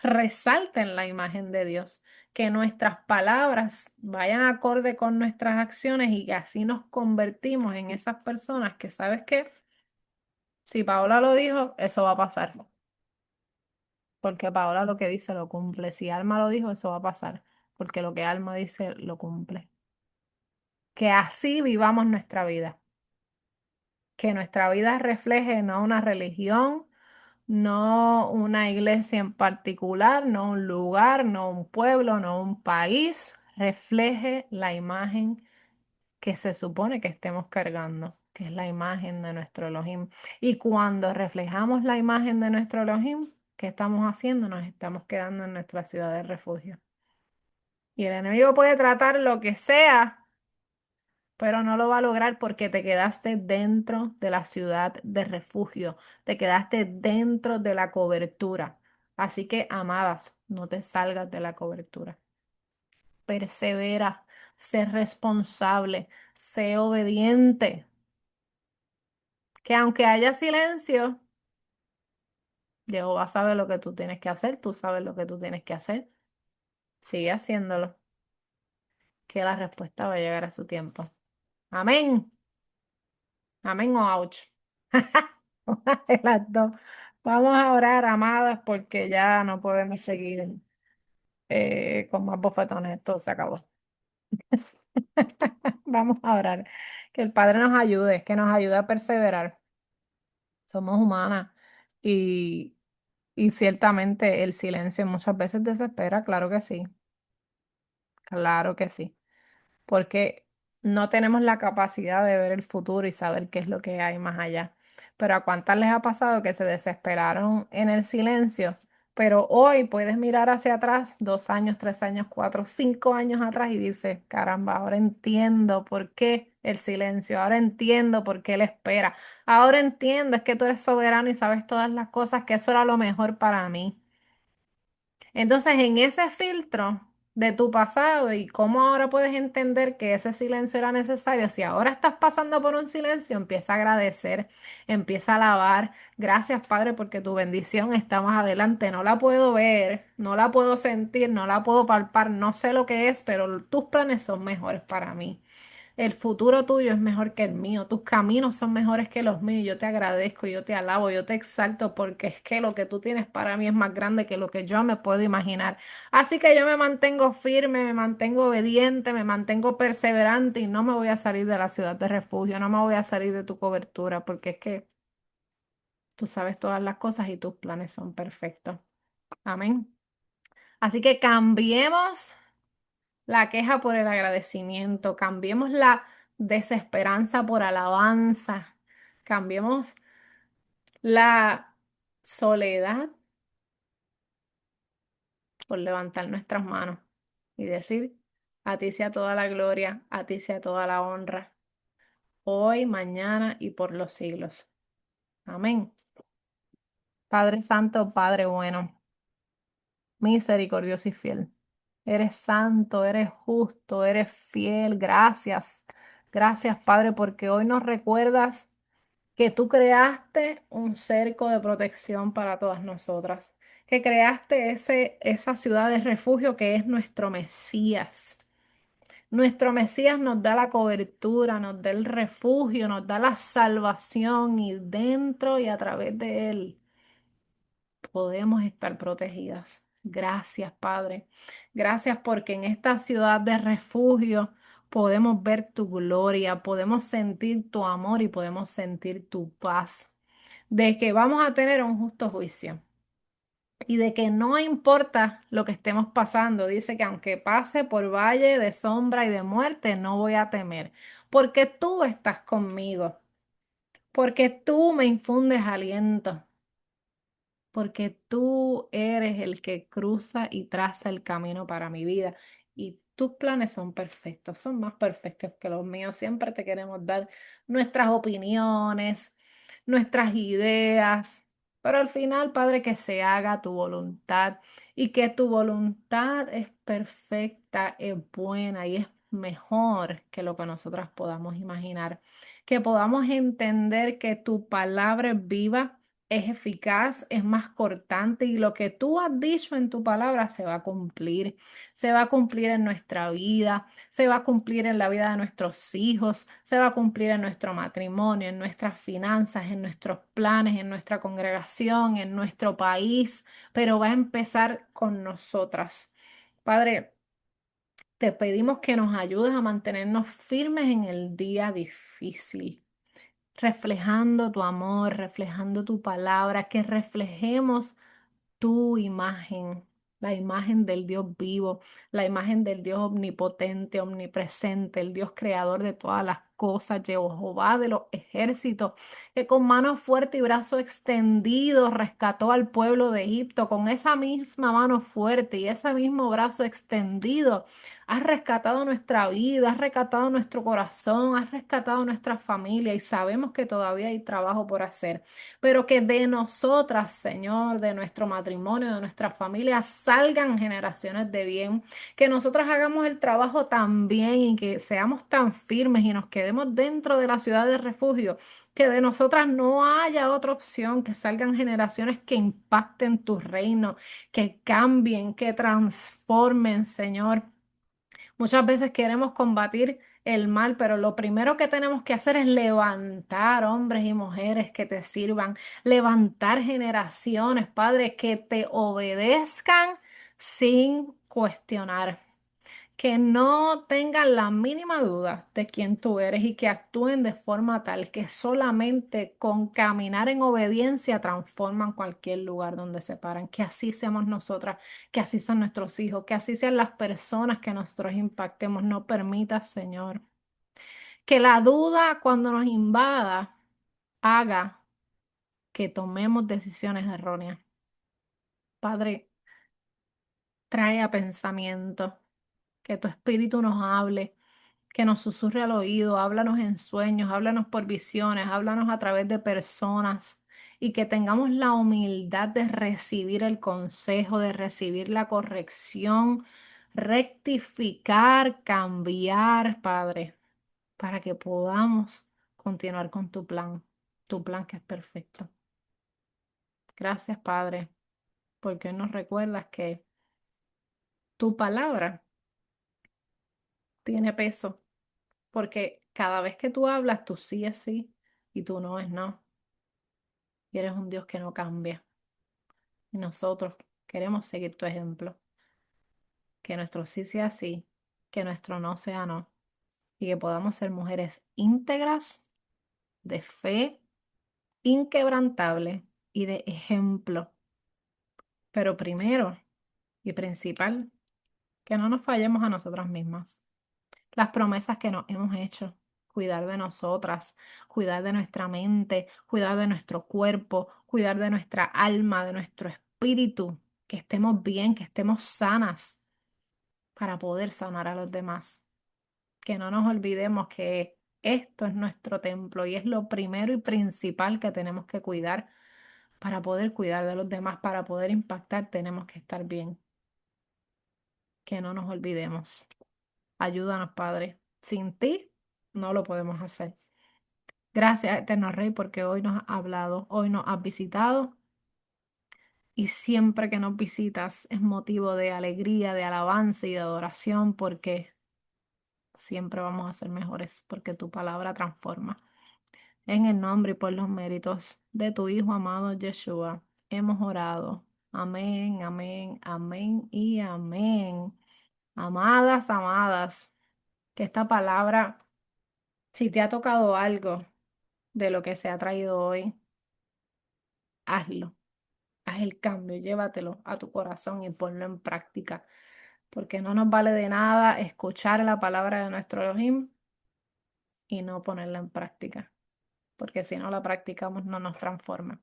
D: resalten la imagen de Dios, que nuestras palabras vayan acorde con nuestras acciones y que así nos convertimos en esas personas que, ¿sabes qué? Si Paola lo dijo, eso va a pasar, porque Paola lo que dice lo cumple. Si Alma lo dijo, eso va a pasar, porque lo que Alma dice lo cumple. Que así vivamos nuestra vida, que nuestra vida refleje no una religión, no una iglesia en particular, no un lugar, no un pueblo, no un país, refleje la imagen que se supone que estemos cargando, que es la imagen de nuestro Elohim. Y cuando reflejamos la imagen de nuestro Elohim, ¿qué estamos haciendo? Nos estamos quedando en nuestra ciudad de refugio. Y el enemigo puede tratar lo que sea, pero no lo va a lograr porque te quedaste dentro de la ciudad de refugio, te quedaste dentro de la cobertura. Así que, amadas, no te salgas de la cobertura. Persevera, sé responsable, sé obediente. Que aunque haya silencio, Jehová sabe lo que tú tienes que hacer, tú sabes lo que tú tienes que hacer. Sigue haciéndolo, que la respuesta va a llegar a su tiempo. Amén. Amén o ouch. Una de las dos. Vamos a orar, amadas, porque ya no podemos seguir con más bofetones. Esto se acabó. Vamos a orar. Que el Padre nos ayude, que nos ayude a perseverar. Somos humanas y, y ciertamente el silencio muchas veces desespera, claro que sí. Porque no tenemos la capacidad de ver el futuro y saber qué es lo que hay más allá. Pero ¿a cuántas les ha pasado que se desesperaron en el silencio? Pero hoy puedes mirar hacia atrás, 2 años, 3 años, 4, 5 años atrás y dices, caramba, ahora entiendo por qué el silencio, ahora entiendo por qué la espera, ahora entiendo, es que tú eres soberano y sabes todas las cosas, que eso era lo mejor para mí. Entonces, en ese filtro de tu pasado y cómo ahora puedes entender que ese silencio era necesario, si ahora estás pasando por un silencio, empieza a agradecer, empieza a alabar. Gracias, Padre, porque tu bendición está más adelante. No la puedo ver, no la puedo sentir, no la puedo palpar, no sé lo que es, pero tus planes son mejores para mí. El futuro tuyo es mejor que el mío, tus caminos son mejores que los míos. Yo te agradezco, yo te alabo, yo te exalto porque es que lo que tú tienes para mí es más grande que lo que yo me puedo imaginar. Así que yo me mantengo firme, me mantengo obediente, me mantengo perseverante y no me voy a salir de la ciudad de refugio, no me voy a salir de tu cobertura porque es que tú sabes todas las cosas y tus planes son perfectos. Amén. Así que cambiemos la queja por el agradecimiento. Cambiemos la desesperanza por alabanza. Cambiemos la soledad por levantar nuestras manos y decir, a ti sea toda la gloria, a ti sea toda la honra, hoy, mañana y por los siglos. Amén. Padre Santo, Padre bueno, misericordioso y fiel. Eres santo, eres justo, eres fiel. Gracias. Gracias, Padre, porque hoy nos recuerdas que tú creaste un cerco de protección para todas nosotras, que creaste esa ciudad de refugio que es nuestro Mesías. Nuestro Mesías nos da la cobertura, nos da el refugio, nos da la salvación y dentro y a través de él podemos estar protegidas. Gracias, Padre. Gracias porque en esta ciudad de refugio podemos ver tu gloria, podemos sentir tu amor y podemos sentir tu paz. De que vamos a tener un justo juicio y de que no importa lo que estemos pasando, dice que aunque pase por valle de sombra y de muerte, no voy a temer, porque tú estás conmigo, porque tú me infundes aliento, porque tú eres el que cruza y traza el camino para mi vida. Y tus planes son perfectos, son más perfectos que los míos. Siempre te queremos dar nuestras opiniones, nuestras ideas, pero al final, Padre, que se haga tu voluntad y que tu voluntad es perfecta, es buena y es mejor que lo que nosotras podamos imaginar. Que podamos entender que tu palabra es viva, es eficaz, es más cortante y lo que tú has dicho en tu palabra se va a cumplir. Se va a cumplir en nuestra vida, se va a cumplir en la vida de nuestros hijos, se va a cumplir en nuestro matrimonio, en nuestras finanzas, en nuestros planes, en nuestra congregación, en nuestro país, pero va a empezar con nosotras. Padre, te pedimos que nos ayudes a mantenernos firmes en el día difícil, reflejando tu amor, reflejando tu palabra, que reflejemos tu imagen, la imagen del Dios vivo, la imagen del Dios omnipotente, omnipresente, el Dios creador de todas las cosas, Jehová de los ejércitos, que con mano fuerte y brazo extendido rescató al pueblo de Egipto, con esa misma mano fuerte y ese mismo brazo extendido. Has rescatado nuestra vida, has rescatado nuestro corazón, has rescatado nuestra familia y sabemos que todavía hay trabajo por hacer, pero que de nosotras, Señor, de nuestro matrimonio, de nuestra familia, salgan generaciones de bien, que nosotras hagamos el trabajo tan bien y que seamos tan firmes y nos quedemos dentro de la ciudad de refugio, que de nosotras no haya otra opción, que salgan generaciones que impacten tu reino, que cambien, que transformen, Señor. Muchas veces queremos combatir el mal, pero lo primero que tenemos que hacer es levantar hombres y mujeres que te sirvan, levantar generaciones, Padre, que te obedezcan sin cuestionar, que no tengan la mínima duda de quién tú eres y que actúen de forma tal que solamente con caminar en obediencia transforman cualquier lugar donde se paran. Que así seamos nosotras, que así sean nuestros hijos, que así sean las personas que nosotros impactemos. No permitas, Señor, que la duda cuando nos invada haga que tomemos decisiones erróneas. Padre, trae a pensamiento, que tu espíritu nos hable, que nos susurre al oído, háblanos en sueños, háblanos por visiones, háblanos a través de personas y que tengamos la humildad de recibir el consejo, de recibir la corrección, rectificar, cambiar, Padre, para que podamos continuar con tu plan que es perfecto. Gracias, Padre, porque hoy nos recuerdas que tu palabra tiene peso, porque cada vez que tú hablas, tu sí es sí y tu no es no. Y eres un Dios que no cambia. Y nosotros queremos seguir tu ejemplo. Que nuestro sí sea sí, que nuestro no sea no. Y que podamos ser mujeres íntegras, de fe, inquebrantable y de ejemplo. Pero primero y principal, que no nos fallemos a nosotras mismas. Las promesas que nos hemos hecho, cuidar de nosotras, cuidar de nuestra mente, cuidar de nuestro cuerpo, cuidar de nuestra alma, de nuestro espíritu, que estemos bien, que estemos sanas para poder sanar a los demás. Que no nos olvidemos que esto es nuestro templo y es lo primero y principal que tenemos que cuidar para poder cuidar de los demás, para poder impactar, tenemos que estar bien. Que no nos olvidemos. Ayúdanos, Padre. Sin ti no lo podemos hacer. Gracias, Eterno Rey, porque hoy nos has hablado, hoy nos has visitado y siempre que nos visitas es motivo de alegría, de alabanza y de adoración porque siempre vamos a ser mejores, porque tu palabra transforma. En el nombre y por los méritos de tu Hijo amado Yeshua, hemos orado. Amén, amén, amén y amén. Amadas, amadas, que esta palabra, si te ha tocado algo de lo que se ha traído hoy, hazlo. Haz el cambio, llévatelo a tu corazón y ponlo en práctica. Porque no nos vale de nada escuchar la palabra de nuestro Elohim y no ponerla en práctica. Porque si no la practicamos, no nos transforma.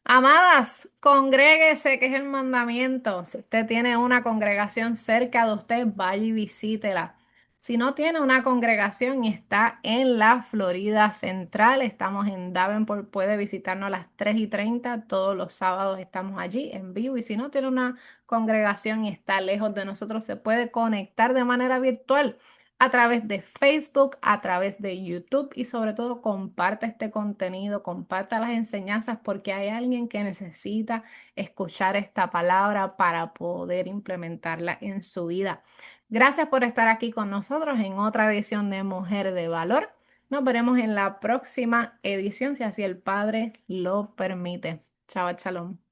D: Amadas, congréguese, que es el mandamiento. Si usted tiene una congregación cerca de usted, vaya y visítela. Si no tiene una congregación y está en la Florida Central, estamos en Davenport, puede visitarnos a las 3:30. Todos los sábados estamos allí en vivo. Y si no tiene una congregación y está lejos de nosotros, se puede conectar de manera virtual a través de Facebook, a través de YouTube y sobre todo comparte este contenido, comparta las enseñanzas porque hay alguien que necesita escuchar esta palabra para poder implementarla en su vida. Gracias por estar aquí con nosotros en otra edición de Mujer de Valor. Nos veremos en la próxima edición, si así el Padre lo permite. Chao, shalom.